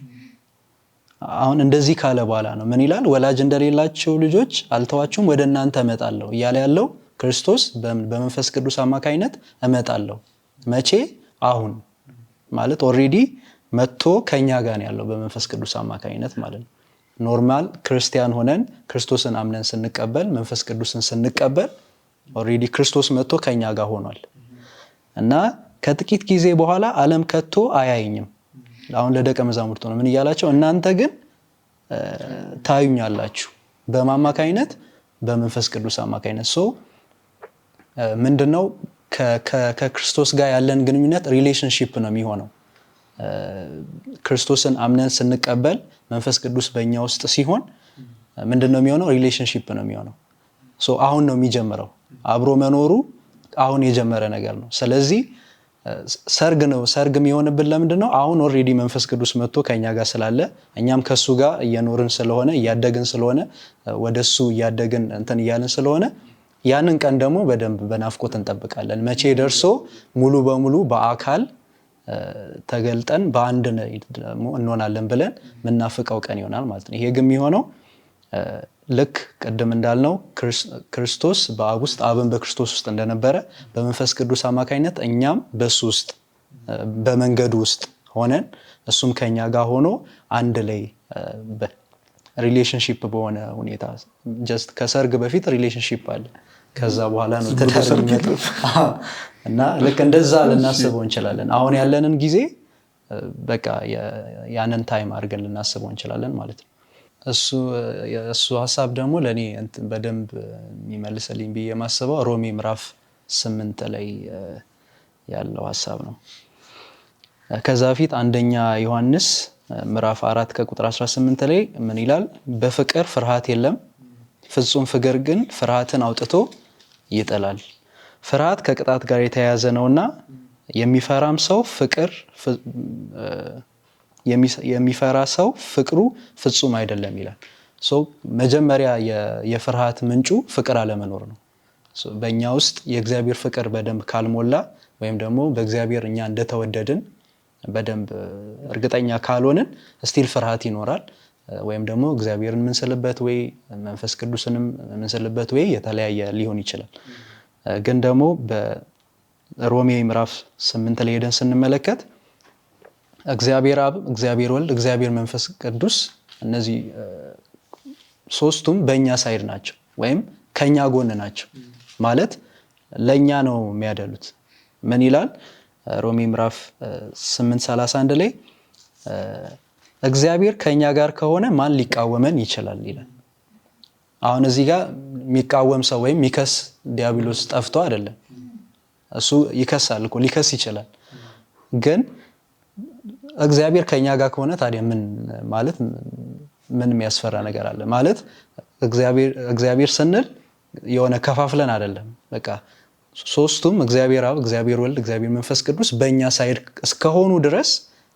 አሁን እንደዚህ ካለ በኋላ ነው ምን ይላል? ወላጅ እንደሌላቸው ልጆች አልተዋችሁም፣ ወደ እናንተ እመጣለሁ እያለ ያለው ክርስቶስ በመንፈስ ቅዱስ አማካኝነት እመጣለሁ። መቼ? አሁን ማለት ኦልሬዲ መጥቶ ከኛ ጋር ያለው በመንፈስ ቅዱስ አማካኝነት ማለት ነው። ኖርማል ክርስቲያን ሆነን ክርስቶስን አምነን ስንቀበል መንፈስ ቅዱስን ስንቀበል ኦልሬዲ ክርስቶስ መጥቶ ከኛ ጋር ሆኗል እና ከጥቂት ጊዜ በኋላ ዓለም ከቶ አያየኝም። አሁን ለደቀ መዛሙርቱ ነው ምን እያላቸው? እናንተ ግን ታዩኛላችሁ። በማማካኝነት በመንፈስ ቅዱስ አማካኝነት ምንድነው ከክርስቶስ ጋር ያለን ግንኙነት ሪሌሽንሺፕ ነው የሚሆነው። ክርስቶስን አምነን ስንቀበል መንፈስ ቅዱስ በእኛ ውስጥ ሲሆን ምንድነው የሚሆነው? ሪሌሽንሺፕ ነው የሚሆነው። አሁን ነው የሚጀምረው። አብሮ መኖሩ አሁን የጀመረ ነገር ነው። ስለዚህ ሰርግ ነው። ሰርግ የሚሆንብን ለምንድን ነው? አሁን ኦልሬዲ መንፈስ ቅዱስ መጥቶ ከኛ ጋር ስላለ እኛም ከሱ ጋር እየኖርን ስለሆነ እያደግን ስለሆነ ወደሱ እያደግን እንትን እያልን ስለሆነ ያንን ቀን ደግሞ በደንብ በናፍቆት እንጠብቃለን። መቼ ደርሶ ሙሉ በሙሉ በአካል ተገልጠን በአንድ ደግሞ እንሆናለን ብለን ምናፍቀው ቀን ይሆናል ማለት ነው። ይሄ ግን የሚሆነው ልክ ቅድም እንዳልነው ክርስቶስ በአብ ውስጥ አብን በክርስቶስ ውስጥ እንደነበረ በመንፈስ ቅዱስ አማካኝነት እኛም በሱ ውስጥ በመንገዱ ውስጥ ሆነን እሱም ከኛ ጋር ሆኖ አንድ ላይ ሪሌሽንሺፕ በሆነ ሁኔታ ጀስት ከሰርግ በፊት ሪሌሽንሺፕ አለ፣ ከዛ በኋላ ነው ትዳር የሚመጣው እና ልክ እንደዛ ልናስበው እንችላለን። አሁን ያለንን ጊዜ በቃ ያንን ታይም አድርገን ልናስበው እንችላለን ማለት ነው። እሱ ሀሳብ ደግሞ ለእኔ በደንብ የሚመልስልኝ ብዬ የማስበው ሮሜ ምዕራፍ 8 ላይ ያለው ሀሳብ ነው። ከዛ በፊት አንደኛ ዮሐንስ ምዕራፍ 4 ከቁጥር 18 ላይ ምን ይላል? በፍቅር ፍርሃት የለም፣ ፍጹም ፍቅር ግን ፍርሃትን አውጥቶ ይጥላል። ፍርሃት ከቅጣት ጋር የተያያዘ ነውና የሚፈራም ሰው የሚፈራ ሰው ፍቅሩ ፍጹም አይደለም ይላል። መጀመሪያ የፍርሃት ምንጩ ፍቅር አለመኖር ነው። በእኛ ውስጥ የእግዚአብሔር ፍቅር በደንብ ካልሞላ ወይም ደግሞ በእግዚአብሔር እኛ እንደተወደድን በደንብ እርግጠኛ ካልሆንን ስቲል ፍርሃት ይኖራል። ወይም ደግሞ እግዚአብሔርን የምንስልበት ወይ መንፈስ ቅዱስንም የምንስልበት ወይ የተለያየ ሊሆን ይችላል። ግን ደግሞ በሮሜ ምዕራፍ 8 ላይ ሄደን ስንመለከት እግዚአብሔር አብ፣ እግዚአብሔር ወልድ፣ እግዚአብሔር መንፈስ ቅዱስ እነዚህ ሶስቱም በእኛ ሳይድ ናቸው ወይም ከኛ ጎን ናቸው ማለት ለኛ ነው የሚያደሉት። ምን ይላል? ሮሜ ምዕራፍ 8:31 ላይ እግዚአብሔር ከኛ ጋር ከሆነ ማን ሊቃወመን ይችላል ይላል። አሁን እዚህ ጋር የሚቃወም ሰው ወይም የሚከስ ዲያብሎስ ጠፍቶ አይደለም። እሱ ይከሳል እኮ ሊከስ ይችላል። ግን እግዚአብሔር ከኛ ጋር ከሆነ ታዲያ ምን የሚያስፈራ ነገር አለ? ማለት እግዚአብሔር ስንል የሆነ ከፋፍለን አይደለም። በቃ ሶስቱም እግዚአብሔር አብ፣ እግዚአብሔር ወልድ፣ እግዚአብሔር መንፈስ ቅዱስ በእኛ ሳይድ እስከሆኑ ድረስ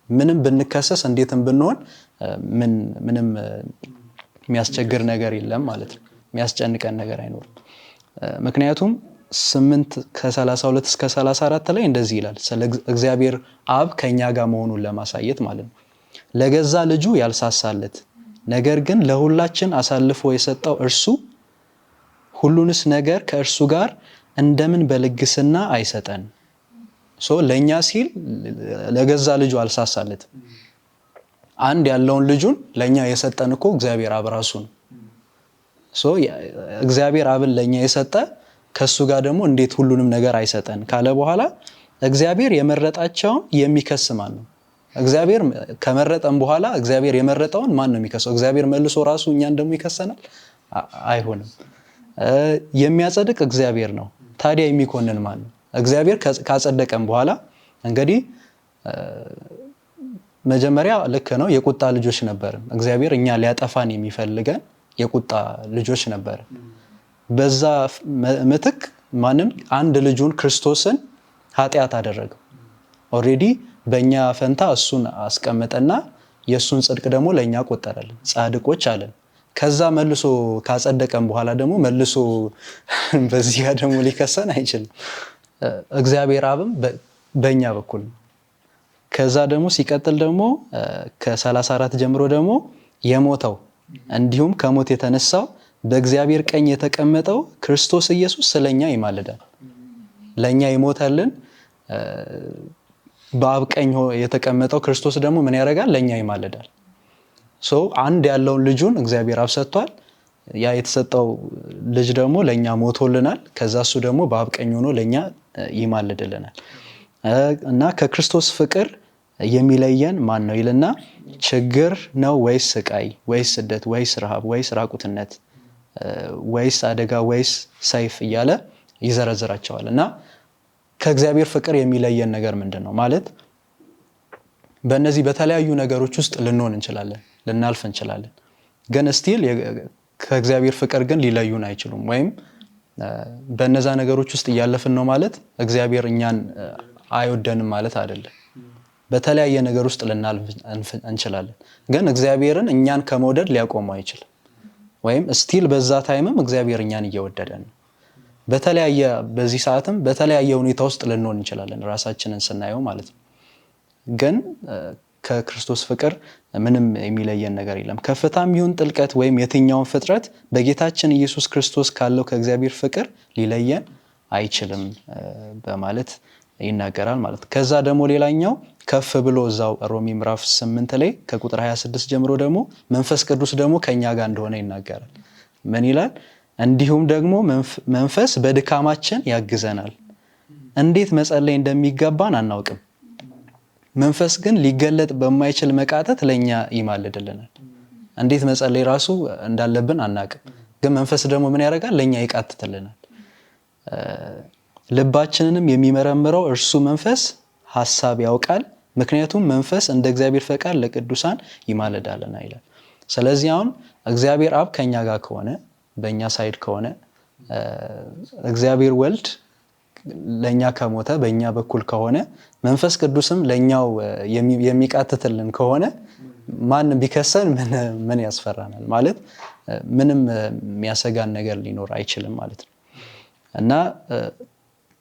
ምንም ብንከሰስ እንዴትም ብንሆን ምንም የሚያስቸግር ነገር የለም ማለት ነው። የሚያስጨንቀን ነገር አይኖርም። ምክንያቱም 8:32 እስከ 34 ላይ እንደዚህ ይላል፣ ስለ እግዚአብሔር አብ ከኛ ጋር መሆኑን ለማሳየት ማለት ነው። ለገዛ ልጁ ያልሳሳለት ነገር ግን ለሁላችን አሳልፎ የሰጠው እርሱ ሁሉንስ ነገር ከእርሱ ጋር እንደምን በልግስና አይሰጠን? ለእኛ ሲል ለገዛ ልጁ አልሳሳለትም። አንድ ያለውን ልጁን ለእኛ የሰጠን እኮ እግዚአብሔር አብ ራሱ ነው። እግዚአብሔር አብን ለእኛ የሰጠ ከሱ ጋር ደግሞ እንዴት ሁሉንም ነገር አይሰጠን ካለ በኋላ እግዚአብሔር የመረጣቸውን የሚከስ ማን ነው? እግዚአብሔር ከመረጠን በኋላ እግዚአብሔር የመረጠውን ማን ነው የሚከሰው? እግዚአብሔር መልሶ ራሱ እኛን ደግሞ ይከሰናል? አይሆንም። የሚያጸድቅ እግዚአብሔር ነው። ታዲያ የሚኮንን ማን ነው? እግዚአብሔር ካጸደቀን በኋላ እንግዲህ መጀመሪያ ልክ ነው የቁጣ ልጆች ነበርን። እግዚአብሔር እኛ ሊያጠፋን የሚፈልገን የቁጣ ልጆች ነበር። በዛ ምትክ ማንን? አንድ ልጁን ክርስቶስን ኃጢአት አደረገው። ኦልሬዲ በእኛ ፈንታ እሱን አስቀመጠና የእሱን ጽድቅ ደግሞ ለእኛ ቆጠረልን፣ ጻድቆች አለን። ከዛ መልሶ ካጸደቀን በኋላ ደግሞ መልሶ በዚህ ጋር ደግሞ ሊከሰን አይችልም። እግዚአብሔር አብም በእኛ በኩል ነው። ከዛ ደግሞ ሲቀጥል ደግሞ ከ34 ጀምሮ ደግሞ የሞተው እንዲሁም ከሞት የተነሳው በእግዚአብሔር ቀኝ የተቀመጠው ክርስቶስ ኢየሱስ ስለኛ ይማልዳል። ለኛ ይሞታልን በአብ ቀኝ የተቀመጠው ክርስቶስ ደግሞ ምን ያደርጋል? ለኛ ይማልዳል። አንድ ያለውን ልጁን እግዚአብሔር አብ ሰጥቷል። ያ የተሰጠው ልጅ ደግሞ ለኛ ሞቶልናል። ከዛ እሱ ደግሞ በአብ ቀኝ ሆኖ ለኛ ይማልድልናል። እና ከክርስቶስ ፍቅር የሚለየን ማን ነው ይልና ችግር ነው ወይስ ስቃይ ወይስ ስደት ወይስ ረሃብ ወይስ ራቁትነት ወይስ አደጋ ወይስ ሰይፍ እያለ ይዘረዝራቸዋል። እና ከእግዚአብሔር ፍቅር የሚለየን ነገር ምንድን ነው ማለት በእነዚህ በተለያዩ ነገሮች ውስጥ ልንሆን እንችላለን፣ ልናልፍ እንችላለን። ግን ስቲል ከእግዚአብሔር ፍቅር ግን ሊለዩን አይችሉም። ወይም በእነዛ ነገሮች ውስጥ እያለፍን ነው ማለት እግዚአብሔር እኛን አይወደንም ማለት አይደለም። በተለያየ ነገር ውስጥ ልናልፍ እንችላለን፣ ግን እግዚአብሔርን እኛን ከመውደድ ሊያቆመው አይችልም። ወይም ስቲል በዛ ታይምም እግዚአብሔር እኛን እየወደደን ነው። በዚህ ሰዓትም በተለያየ ሁኔታ ውስጥ ልንሆን እንችላለን ራሳችንን ስናየው ማለት ነው። ግን ከክርስቶስ ፍቅር ምንም የሚለየን ነገር የለም። ከፍታም ይሁን ጥልቀት ወይም የትኛውን ፍጥረት በጌታችን ኢየሱስ ክርስቶስ ካለው ከእግዚአብሔር ፍቅር ሊለየን አይችልም በማለት ይናገራል ማለት። ከዛ ደግሞ ሌላኛው ከፍ ብሎ እዛው ሮሜ ምዕራፍ 8 ላይ ከቁጥር 26 ጀምሮ ደግሞ መንፈስ ቅዱስ ደግሞ ከኛ ጋር እንደሆነ ይናገራል። ምን ይላል? እንዲሁም ደግሞ መንፈስ በድካማችን ያግዘናል፣ እንዴት መጸለይ እንደሚገባን አናውቅም፣ መንፈስ ግን ሊገለጥ በማይችል መቃተት ለኛ ይማልድልናል። እንዴት መጸለይ ራሱ እንዳለብን አናውቅም፣ ግን መንፈስ ደግሞ ምን ያደርጋል? ለኛ ይቃትትልናል። ልባችንንም የሚመረምረው እርሱ መንፈስ ሐሳብ ያውቃል፣ ምክንያቱም መንፈስ እንደ እግዚአብሔር ፈቃድ ለቅዱሳን ይማልዳልና ይላል። ስለዚህ አሁን እግዚአብሔር አብ ከኛ ጋር ከሆነ በእኛ ሳይድ ከሆነ እግዚአብሔር ወልድ ለኛ ከሞተ በእኛ በኩል ከሆነ መንፈስ ቅዱስም ለኛው የሚቃትትልን ከሆነ ማን ቢከሰን ምን ያስፈራናል? ማለት ምንም የሚያሰጋን ነገር ሊኖር አይችልም ማለት ነው። እና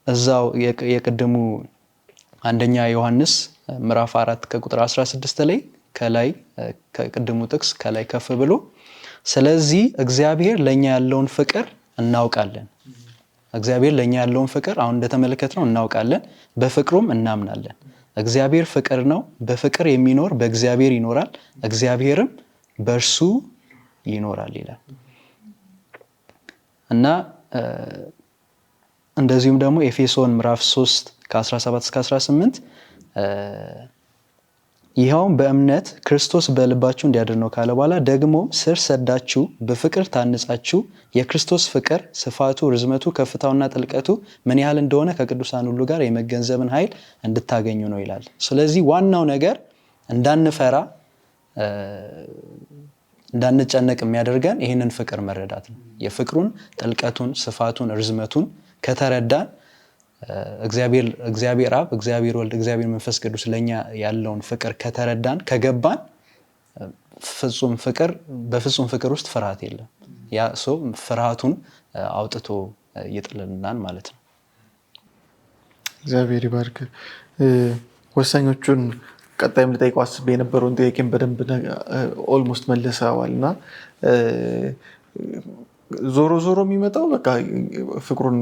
እዛው የቅድሙ አንደኛ ዮሐንስ ምዕራፍ 4 ከቁጥር 16 ላይ ከላይ ከቅድሙ ጥቅስ ከላይ ከፍ ብሎ ስለዚህ እግዚአብሔር ለኛ ያለውን ፍቅር እናውቃለን። እግዚአብሔር ለኛ ያለውን ፍቅር አሁን እንደተመለከትነው እናውቃለን፣ በፍቅሩም እናምናለን። እግዚአብሔር ፍቅር ነው፣ በፍቅር የሚኖር በእግዚአብሔር ይኖራል፣ እግዚአብሔርም በእርሱ ይኖራል ይላል። እና እንደዚሁም ደግሞ ኤፌሶን ምዕራፍ 3 ከ17 እስከ 18 ይኸውም በእምነት ክርስቶስ በልባችሁ እንዲያድር ነው ካለ በኋላ ደግሞ ስር ሰዳችሁ በፍቅር ታንጻችሁ የክርስቶስ ፍቅር ስፋቱ፣ ርዝመቱ፣ ከፍታውና ጥልቀቱ ምን ያህል እንደሆነ ከቅዱሳን ሁሉ ጋር የመገንዘብን ኃይል እንድታገኙ ነው ይላል። ስለዚህ ዋናው ነገር እንዳንፈራ እንዳንጨነቅ የሚያደርገን ይህንን ፍቅር መረዳት ነው። የፍቅሩን ጥልቀቱን፣ ስፋቱን፣ ርዝመቱን ከተረዳን እግዚአብሔር አብ፣ እግዚአብሔር ወልድ፣ እግዚአብሔር መንፈስ ቅዱስ ለኛ ያለውን ፍቅር ከተረዳን ከገባን በፍጹም ፍቅር ውስጥ ፍርሃት የለም። ያ ሰው ፍርሃቱን አውጥቶ ይጥልልናል ማለት ነው። እግዚአብሔር ይባርክ። ወሳኞቹን ቀጣይም ልጠይቀው አስቤ የነበረውን ጥያቄን በደንብ ኦልሞስት መልሰዋል እና ዞሮ ዞሮ የሚመጣው በቃ ፍቅሩን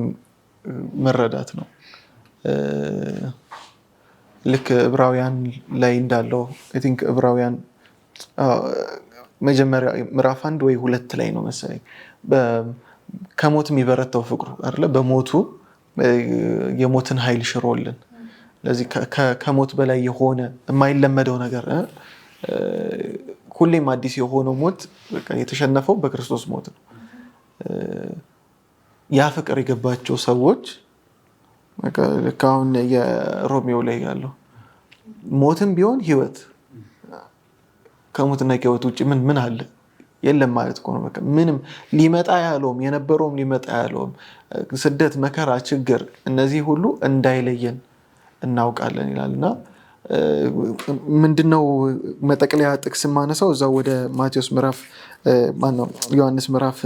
መረዳት ነው። ልክ ዕብራውያን ላይ እንዳለው አይ ቲንክ ዕብራውያን መጀመሪያ ምዕራፍ 1 ወይ 2 ላይ ነው መሰለኝ ከሞት የሚበረታው ፍቅሩ አይደለ? በሞቱ የሞትን ኃይል ሽሮልን። ስለዚህ ከሞት በላይ የሆነ የማይለመደው ነገር ሁሌም አዲስ የሆነው ሞት በቃ የተሸነፈው በክርስቶስ ሞት ነው። ያ ፍቅር የገባቸው ሰዎች ልክ አሁን የሮሜው ላይ ያለው ሞትም ቢሆን ህይወት ከሞትና ከህይወት ውጭ ምን አለ የለም ማለት እኮ ነው። በቃ ምንም ሊመጣ ያለውም የነበረውም ሊመጣ ያለውም ስደት፣ መከራ፣ ችግር እነዚህ ሁሉ እንዳይለየን እናውቃለን ይላልና ምንድነው መጠቅለያ ጥቅስ ማነሳው እዛው ወደ ማቴዎስ ምዕራፍ ማነው ዮሐንስ ምዕራፍ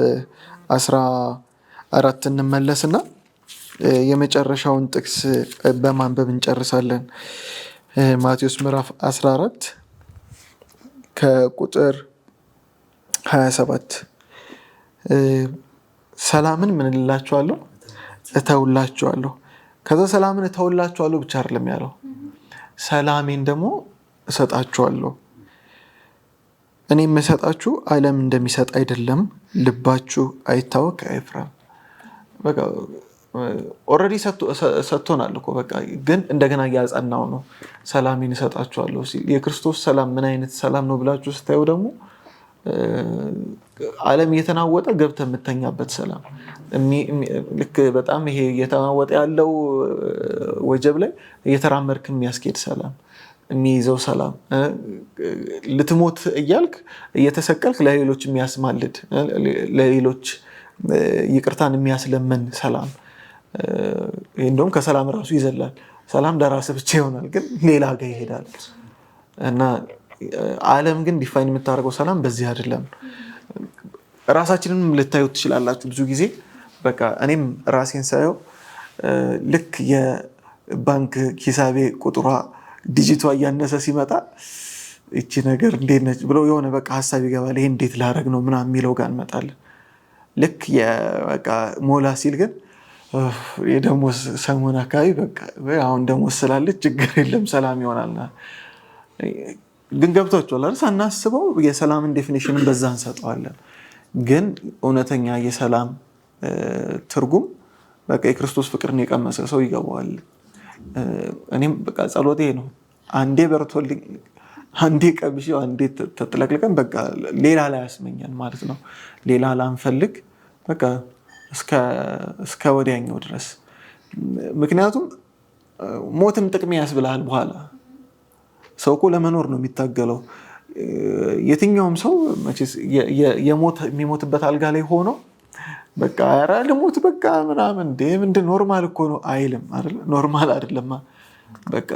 14 እንመለስና የመጨረሻውን ጥቅስ በማንበብ እንጨርሳለን። ማቴዎስ ምዕራፍ 14 ከቁጥር 27 ሰላምን ምን እላችኋለሁ እተውላችኋለሁ። ከዛ ሰላምን እተውላችኋለሁ ብቻ አይደለም ያለው፣ ሰላሜን ደግሞ እሰጣችኋለሁ። እኔ የምሰጣችሁ ዓለም እንደሚሰጥ አይደለም፣ ልባችሁ አይታወክ አይፍራም። በቃ ኦልሬዲ ሰጥቶናል እኮ በቃ ግን እንደገና ያጸናው ነው። ሰላሜን እሰጣችኋለሁ ሲል የክርስቶስ ሰላም ምን አይነት ሰላም ነው ብላችሁ ስታዩ ደግሞ ዓለም እየተናወጠ ገብተህ የምተኛበት ሰላም፣ ልክ በጣም ይሄ እየተናወጠ ያለው ወጀብ ላይ እየተራመድክ የሚያስኬድ ሰላም፣ የሚይዘው ሰላም፣ ልትሞት እያልክ እየተሰቀልክ ለሌሎች የሚያስማልድ፣ ለሌሎች ይቅርታን የሚያስለመን ሰላም። እንደውም ከሰላም ራሱ ይዘላል። ሰላም ለራስህ ብቻ ይሆናል ግን ሌላ ጋር ይሄዳል። እና ዓለም ግን ዲፋይን የምታደርገው ሰላም በዚህ አይደለም። ራሳችንን ልታዩት ትችላላችሁ ብዙ ጊዜ። በቃ እኔም ራሴን ሳየው ልክ የባንክ ሂሳቤ ቁጥሯ ዲጂቷ እያነሰ ሲመጣ እቺ ነገር እንዴት ነች ብሎ የሆነ በቃ ሀሳብ ይገባል። ይሄ እንዴት ላደርግ ነው ምናምን የሚለው ጋር እንመጣለን። ልክ በቃ ሞላ ሲል ግን የደሞዝ ሰሞን አካባቢ በቃ አሁን ደሞዝ ስላለች ችግር የለም ሰላም ይሆናልና ግን ገብቷችኋል አይደል? ሳናስበው የሰላምን ዴፊኒሽንን በዛ እንሰጠዋለን። ግን እውነተኛ የሰላም ትርጉም በቃ የክርስቶስ ፍቅርን የቀመሰ ሰው ይገባዋል። እኔም በቃ ጸሎቴ ነው አንዴ በርቶልኝ አንዴ ቀምሼው አንዴ ተጥለቅልቀን በቃ ሌላ ላይ ያስመኛል ማለት ነው። ሌላ ላንፈልግ በቃ እስከ ወዲያኛው ድረስ። ምክንያቱም ሞትም ጥቅም ያስብልሃል በኋላ። ሰው እኮ ለመኖር ነው የሚታገለው። የትኛውም ሰው መቼስ የሚሞትበት አልጋ ላይ ሆኖ በቃ ኧረ ልሞት በቃ ምናምን ምንድን ኖርማል እኮ ነው አይልም አይደል? ኖርማል አይደለም። በቃ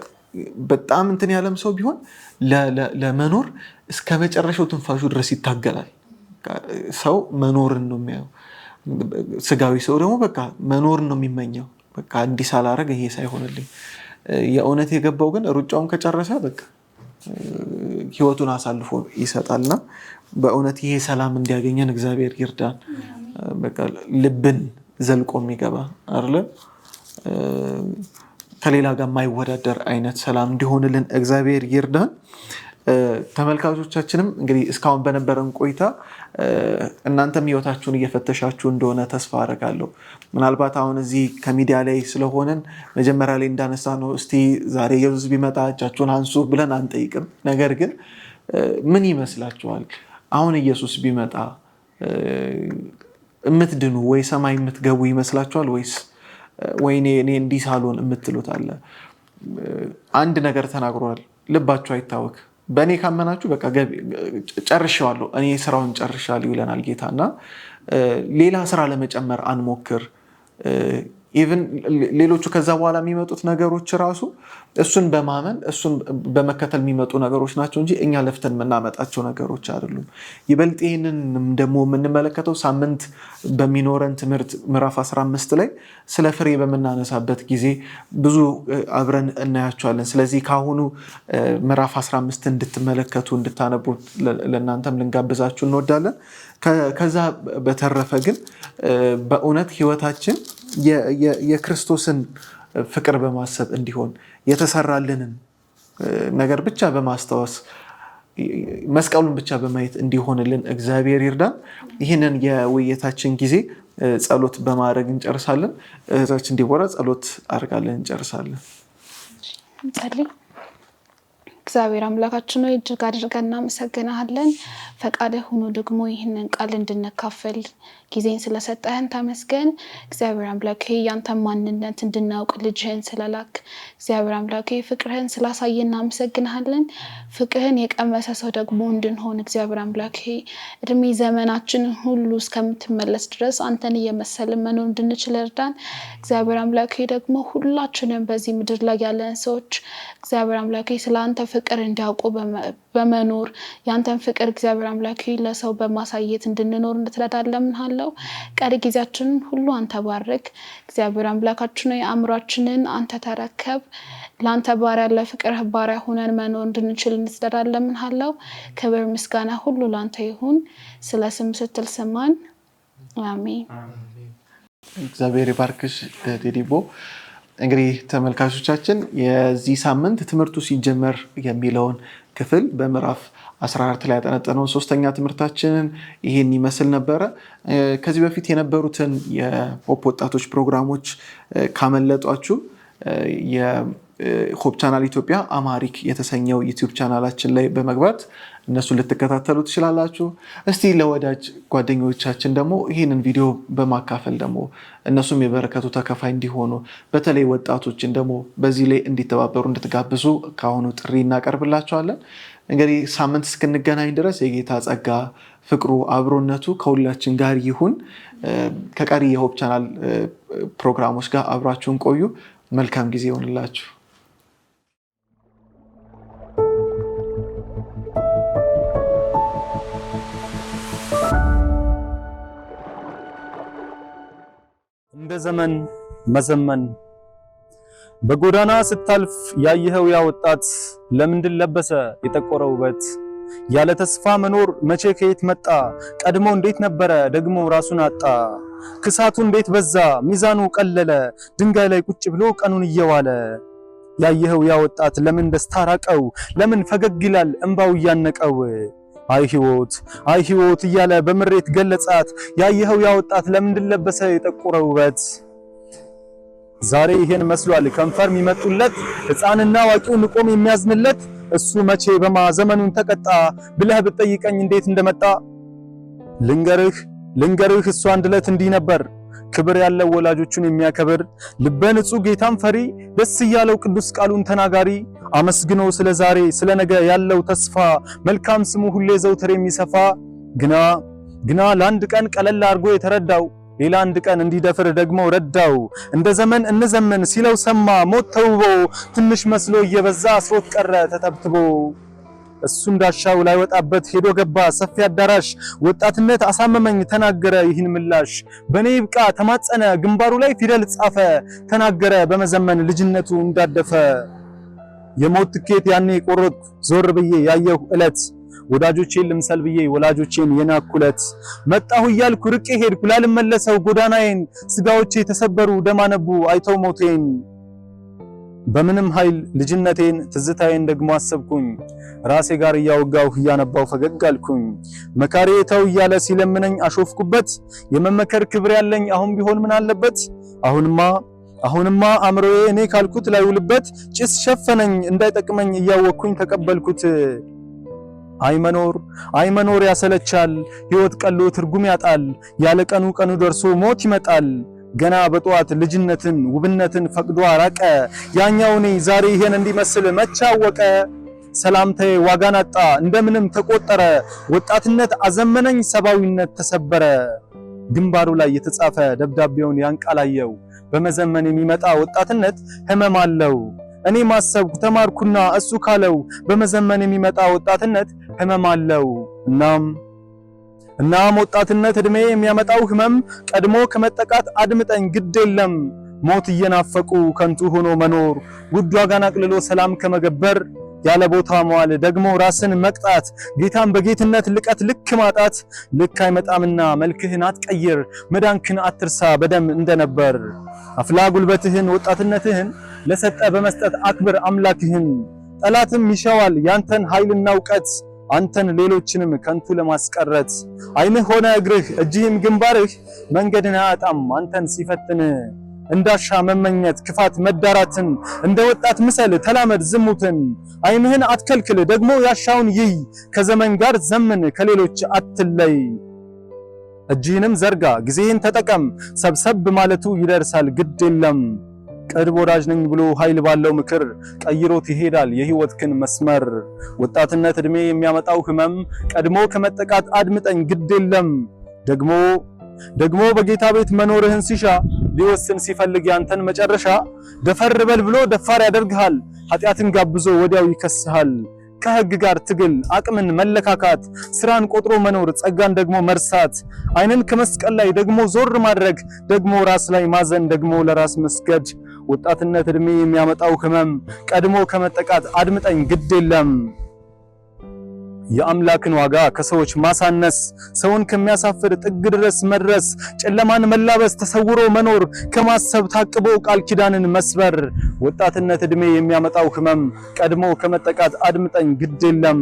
በጣም እንትን ያለም ሰው ቢሆን ለመኖር እስከ መጨረሻው ትንፋሹ ድረስ ይታገላል። ሰው መኖርን ነው የሚያየው። ስጋዊ ሰው ደግሞ በቃ መኖርን ነው የሚመኘው። በቃ እንዲህ ሳላረግ ይሄ ሳይሆንልኝ። የእውነት የገባው ግን ሩጫውን ከጨረሰ በቃ ህይወቱን አሳልፎ ይሰጣልና በእውነት ይሄ ሰላም እንዲያገኘን እግዚአብሔር ይርዳን። በቃ ልብን ዘልቆ የሚገባ አይደለ? ከሌላ ጋር የማይወዳደር አይነት ሰላም እንዲሆንልን እግዚአብሔር ይርዳን። ተመልካቾቻችንም እንግዲህ እስካሁን በነበረን ቆይታ እናንተም ህይወታችሁን እየፈተሻችሁ እንደሆነ ተስፋ አደርጋለሁ። ምናልባት አሁን እዚህ ከሚዲያ ላይ ስለሆነን መጀመሪያ ላይ እንዳነሳ ነው እስቲ ዛሬ ኢየሱስ ቢመጣ እጃችሁን አንሱ ብለን አንጠይቅም። ነገር ግን ምን ይመስላችኋል? አሁን ኢየሱስ ቢመጣ እምትድኑ ወይ ሰማይ የምትገቡ ይመስላችኋል? ወይስ ወይኔ እኔ እንዲህ ሳልሆን የምትሉት አለ? አንድ ነገር ተናግሯል፣ ልባችሁ አይታወክ። በእኔ ካመናችሁ በቃ ጨርሼዋለሁ፣ እኔ ስራውን ጨርሻለሁ ይለናል ጌታ። እና ሌላ ስራ ለመጨመር አንሞክር። ኢቭን ሌሎቹ ከዛ በኋላ የሚመጡት ነገሮች ራሱ እሱን በማመን እሱን በመከተል የሚመጡ ነገሮች ናቸው እንጂ እኛ ለፍተን የምናመጣቸው ነገሮች አይደሉም። ይበልጥ ይህንን ደግሞ የምንመለከተው ሳምንት በሚኖረን ትምህርት ምዕራፍ 15 ላይ ስለ ፍሬ በምናነሳበት ጊዜ ብዙ አብረን እናያቸዋለን። ስለዚህ ከአሁኑ ምዕራፍ 15 እንድትመለከቱ እንድታነቡ ለእናንተም ልንጋብዛችሁ እንወዳለን። ከዛ በተረፈ ግን በእውነት ህይወታችን የክርስቶስን ፍቅር በማሰብ እንዲሆን የተሰራልንን ነገር ብቻ በማስታወስ መስቀሉን ብቻ በማየት እንዲሆንልን እግዚአብሔር ይርዳን። ይህንን የውይይታችን ጊዜ ጸሎት በማድረግ እንጨርሳለን። እህታችን ዲቦራ ጸሎት አድርጋለን እንጨርሳለን። እግዚአብሔር አምላካችን ሆይ እጅግ አድርገን እናመሰግናለን። ፈቃድህ ሆኖ ደግሞ ይህንን ቃል እንድንካፈል ጊዜን ስለሰጠህን ተመስገን። እግዚአብሔር አምላክ ያንተን ማንነት እንድናውቅ ልጅህን ስለላክ እግዚአብሔር አምላክ ፍቅርህን ስላሳየን እናመሰግናለን። ፍቅርህን የቀመሰ ሰው ደግሞ እንድንሆን እግዚአብሔር አምላክ እድሜ ዘመናችን ሁሉ እስከምትመለስ ድረስ አንተን እየመሰልን መኖር እንድንችል እርዳን። እግዚአብሔር አምላክ ደግሞ ሁላችንም በዚህ ምድር ላይ ያለን ሰዎች እግዚአብሔር አምላክ ስለ አንተ ፍቅር እንዲያውቁ በመኖር ያንተን ፍቅር እግዚአብሔር አምላክ ለሰው በማሳየት እንድንኖር እንድትረዳን ለምንሃለው። ቀሪ ጊዜያችንን ሁሉ አንተ ባርክ። እግዚአብሔር አምላካችን ሆይ አእምሯችንን አንተ ተረከብ። ለአንተ ባሪያ ለፍቅርህ ባሪያ ሆነን መኖር እንድንችል እንድትረዳን ለምንሃለው። ክብር ምስጋና ሁሉ ለአንተ ይሁን። ስለ ስም ስትል ስማን። አሜን። እግዚአብሔር ይባርክሽ ቴዲቦ። እንግዲህ ተመልካቾቻችን የዚህ ሳምንት ትምህርቱ ሲጀመር የሚለውን ክፍል በምዕራፍ 14 ላይ ያጠነጠነው ሶስተኛ ትምህርታችንን ይሄን ይመስል ነበረ። ከዚህ በፊት የነበሩትን የሆፕ ወጣቶች ፕሮግራሞች ካመለጧችሁ የሆፕ ቻናል ኢትዮጵያ አማሪክ የተሰኘው ዩቲዩብ ቻናላችን ላይ በመግባት እነሱን ልትከታተሉ ትችላላችሁ። እስቲ ለወዳጅ ጓደኞቻችን ደግሞ ይህንን ቪዲዮ በማካፈል ደግሞ እነሱም የበረከቱ ተካፋይ እንዲሆኑ በተለይ ወጣቶችን ደግሞ በዚህ ላይ እንዲተባበሩ እንድትጋብዙ ከአሁኑ ጥሪ እናቀርብላቸዋለን። እንግዲህ ሳምንት እስክንገናኝ ድረስ የጌታ ጸጋ፣ ፍቅሩ፣ አብሮነቱ ከሁላችን ጋር ይሁን። ከቀሪ የሆፕ ቻናል ፕሮግራሞች ጋር አብራችሁን ቆዩ። መልካም ጊዜ ይሆንላችሁ። እንደ ዘመን መዘመን በጎዳና ስታልፍ ያየኸው ያ ወጣት ለምንድን ለበሰ የጠቆረ ውበት? ያለ ተስፋ መኖር መቼ ከየት መጣ? ቀድሞ እንዴት ነበረ ደግሞ ራሱን አጣ? ክሳቱ እንዴት በዛ ሚዛኑ ቀለለ? ድንጋይ ላይ ቁጭ ብሎ ቀኑን እየዋለ ያየኸው ያ ወጣት ለምን ደስታ ራቀው? ለምን ፈገግ ይላል እንባው እያነቀው? አይ ህይወት እያለ በምሬት ገለጻት። ያየኸው ያ ወጣት ለምንድን ለበሰ የጠቆረ ውበት? ዛሬ ይሄን መስሏል ከንፈር የሚመጡለት ሕፃንና አዋቂው ንቆም የሚያዝንለት። እሱ መቼ በማዘመኑን ተቀጣ ብለህ ብትጠይቀኝ እንዴት እንደመጣ ልንገርህ እሱ አንድ ዕለት እንዲህ ነበር። ክብር ያለው ወላጆቹን የሚያከብር ልበ ንጹህ ጌታን ፈሪ ደስ እያለው ቅዱስ ቃሉን ተናጋሪ አመስግኖ ስለ ዛሬ ስለ ነገ ያለው ተስፋ መልካም ስሙ ሁሌ ዘውትር የሚሰፋ ግና ለአንድ ቀን ቀለል አድርጎ የተረዳው ሌላ አንድ ቀን እንዲደፍር ደግሞ ረዳው። እንደ ዘመን እንዘመን ሲለው ሰማ ሞት ተውቦ ትንሽ መስሎ እየበዛ አስሮት ቀረ ተተብትቦ። እሱ እንዳሻው ላይ ወጣበት ሄዶ ገባ ሰፊ አዳራሽ። ወጣትነት አሳመመኝ ተናገረ ይህን ምላሽ። በኔ ይብቃ ተማጸነ ግንባሩ ላይ ፊደል ጻፈ። ተናገረ በመዘመን ልጅነቱ እንዳደፈ። የሞት ትኬት ያኔ ቆረጥ ዞር ብዬ ያየሁ ዕለት ወዳጆቼን ልምሰል ብዬ ወላጆቼን የናኩለት። መጣሁ እያልኩ ርቄ ሄድኩ ላልመለሰው ጎዳናዬን። ስጋዎቼ ተሰበሩ ደማነቡ አይተው ሞቴን። በምንም ኃይል ልጅነቴን ትዝታዬን ደግሞ አሰብኩኝ። ራሴ ጋር እያወጋሁ እያነባው ፈገግ አልኩኝ። መካሬ ተው እያለ ሲለምነኝ አሾፍኩበት። የመመከር ክብር ያለኝ አሁን ቢሆን ምን አለበት? አሁንማ አእምሮዬ እኔ ካልኩት ላይ ውልበት። ጭስ ሸፈነኝ እንዳይጠቅመኝ እያወቅኩኝ ተቀበልኩት። አይመኖር ያሰለቻል ሕይወት ቀሎ ትርጉም ያጣል። ያለ ቀኑ ደርሶ ሞት ይመጣል። ገና በጠዋት ልጅነትን ውብነትን ፈቅዶ አራቀ። ያኛው እኔ ዛሬ ይሄን እንዲመስል መቻወቀ። ሰላምታዬ ዋጋን አጣ እንደምንም ተቆጠረ። ወጣትነት አዘመነኝ ሰባዊነት ተሰበረ። ግንባሩ ላይ የተጻፈ ደብዳቤውን ያንቃላየው። በመዘመን የሚመጣ ወጣትነት ህመም አለው። እኔ ማሰብኩ ተማርኩና እሱ ካለው በመዘመን የሚመጣ ወጣትነት ህመም አለው። እናም ወጣትነት እድሜ የሚያመጣው ህመም ቀድሞ ከመጠቃት አድምጠኝ ግድ የለም። ሞት እየናፈቁ ከንቱ ሆኖ መኖር ውድ ዋጋን አቅልሎ ሰላም ከመገበር ያለ ቦታ መዋል ደግሞ ራስን መቅጣት ጌታን በጌትነት ልቀት ልክ ማጣት። ልክ አይመጣምና መልክህን አትቀይር መዳንክን አትርሳ በደም እንደነበር። አፍላ ጉልበትህን ወጣትነትህን ለሰጠ በመስጠት አክብር አምላክህን። ጠላትም ይሻዋል ያንተን ኃይልና ዕውቀት አንተን ሌሎችንም ከንቱ ለማስቀረት። ዓይንህ ሆነ እግርህ እጅህም ግንባርህ መንገድን አያጣም አንተን ሲፈትን። እንዳሻ መመኘት ክፋት መዳራትን እንደ ወጣት ምሰል ተላመድ ዝሙትን ዓይንህን አትከልክል ደግሞ ያሻውን ይይ ከዘመን ጋር ዘምን ከሌሎች አትለይ እጅህንም ዘርጋ ጊዜህን ተጠቀም ሰብሰብ ማለቱ ይደርሳል ግድ የለም ቅርብ ወዳጅ ነኝ ብሎ ኃይል ባለው ምክር ቀይሮት ይሄዳል የህይወትክን መስመር ወጣትነት እድሜ የሚያመጣው ህመም ቀድሞ ከመጠቃት አድምጠኝ ግድ የለም ደግሞ በጌታ ቤት መኖርህን ሲሻ ሊወስን ሲፈልግ ያንተን መጨረሻ ደፈር በል ብሎ ደፋር ያደርግሃል ኃጢአትን ጋብዞ ወዲያው ይከስሃል ከህግ ጋር ትግል አቅምን መለካካት ስራን ቆጥሮ መኖር ጸጋን ደግሞ መርሳት ዓይንን ከመስቀል ላይ ደግሞ ዞር ማድረግ ደግሞ ራስ ላይ ማዘን ደግሞ ለራስ መስገድ ወጣትነት እድሜ የሚያመጣው ህመም ቀድሞ ከመጠቃት አድምጠኝ ግድ የለም የአምላክን ዋጋ ከሰዎች ማሳነስ ሰውን ከሚያሳፍር ጥግ ድረስ መድረስ ጨለማን መላበስ ተሰውሮ መኖር ከማሰብ ታቅቦ ቃል ኪዳንን መስበር ወጣትነት እድሜ የሚያመጣው ህመም ቀድሞ ከመጠቃት አድምጠኝ ግድ የለም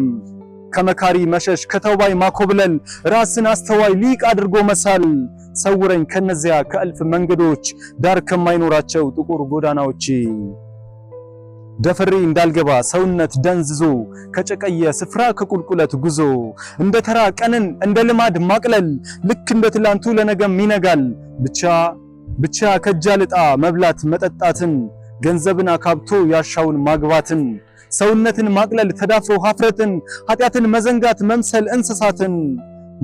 ከመካሪ መሸሽ ከተውባይ ማኮብለል ራስን አስተዋይ ሊቅ አድርጎ መሳል ሰውረኝ ከነዚያ ከእልፍ መንገዶች ዳር ከማይኖራቸው ጥቁር ጎዳናዎች ደፍሬ እንዳልገባ ሰውነት ደንዝዞ ከጨቀየ ስፍራ ከቁልቁለት ጉዞ እንደ ተራ ቀንን እንደ ልማድ ማቅለል ልክ እንደ ትላንቱ ለነገም ይነጋል ብቻ ከጃልጣ መብላት መጠጣትን ገንዘብን አካብቶ ያሻውን ማግባትን ሰውነትን ማቅለል ተዳፍሮ ሀፍረትን ኃጢአትን መዘንጋት መምሰል እንስሳትን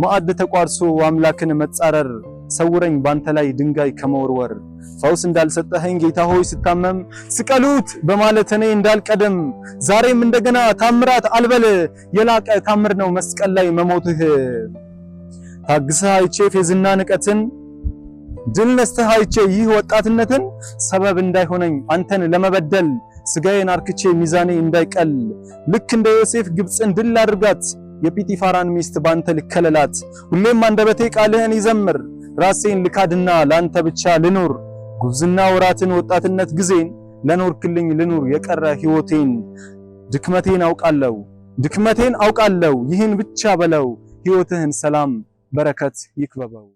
ማዕድ ተቋርሶ አምላክን መጻረር ሰውረኝ ባንተ ላይ ድንጋይ ከመወርወር ፈውስ እንዳልሰጠኸኝ ጌታ ሆይ ስታመም ስቀሉት በማለት እኔ እንዳልቀደም ዛሬም እንደገና ታምራት አልበል የላቀ ታምር ነው መስቀል ላይ መሞትህ ታግሰህ አይቼ ፌዝና ንቀትን ድል ነስተህ አይቼ ይህ ወጣትነትን ሰበብ እንዳይሆነኝ አንተን ለመበደል ስጋዬን አርክቼ ሚዛኔ እንዳይቀል ልክ እንደ ዮሴፍ ግብፅን ድል አድርጋት የጲጢፋራን ሚስት ባንተ ልከለላት ሁሌም አንደበቴ ቃልህን ይዘምር ራሴን ልካድና ላንተ ብቻ ልኑር ጉብዝና ወራትን ወጣትነት ጊዜን ለኖርክልኝ ልኑር የቀረ ህይወቴን ድክመቴን አውቃለሁ ይህን ብቻ በለው ህይወትህን ሰላም በረከት ይክበበው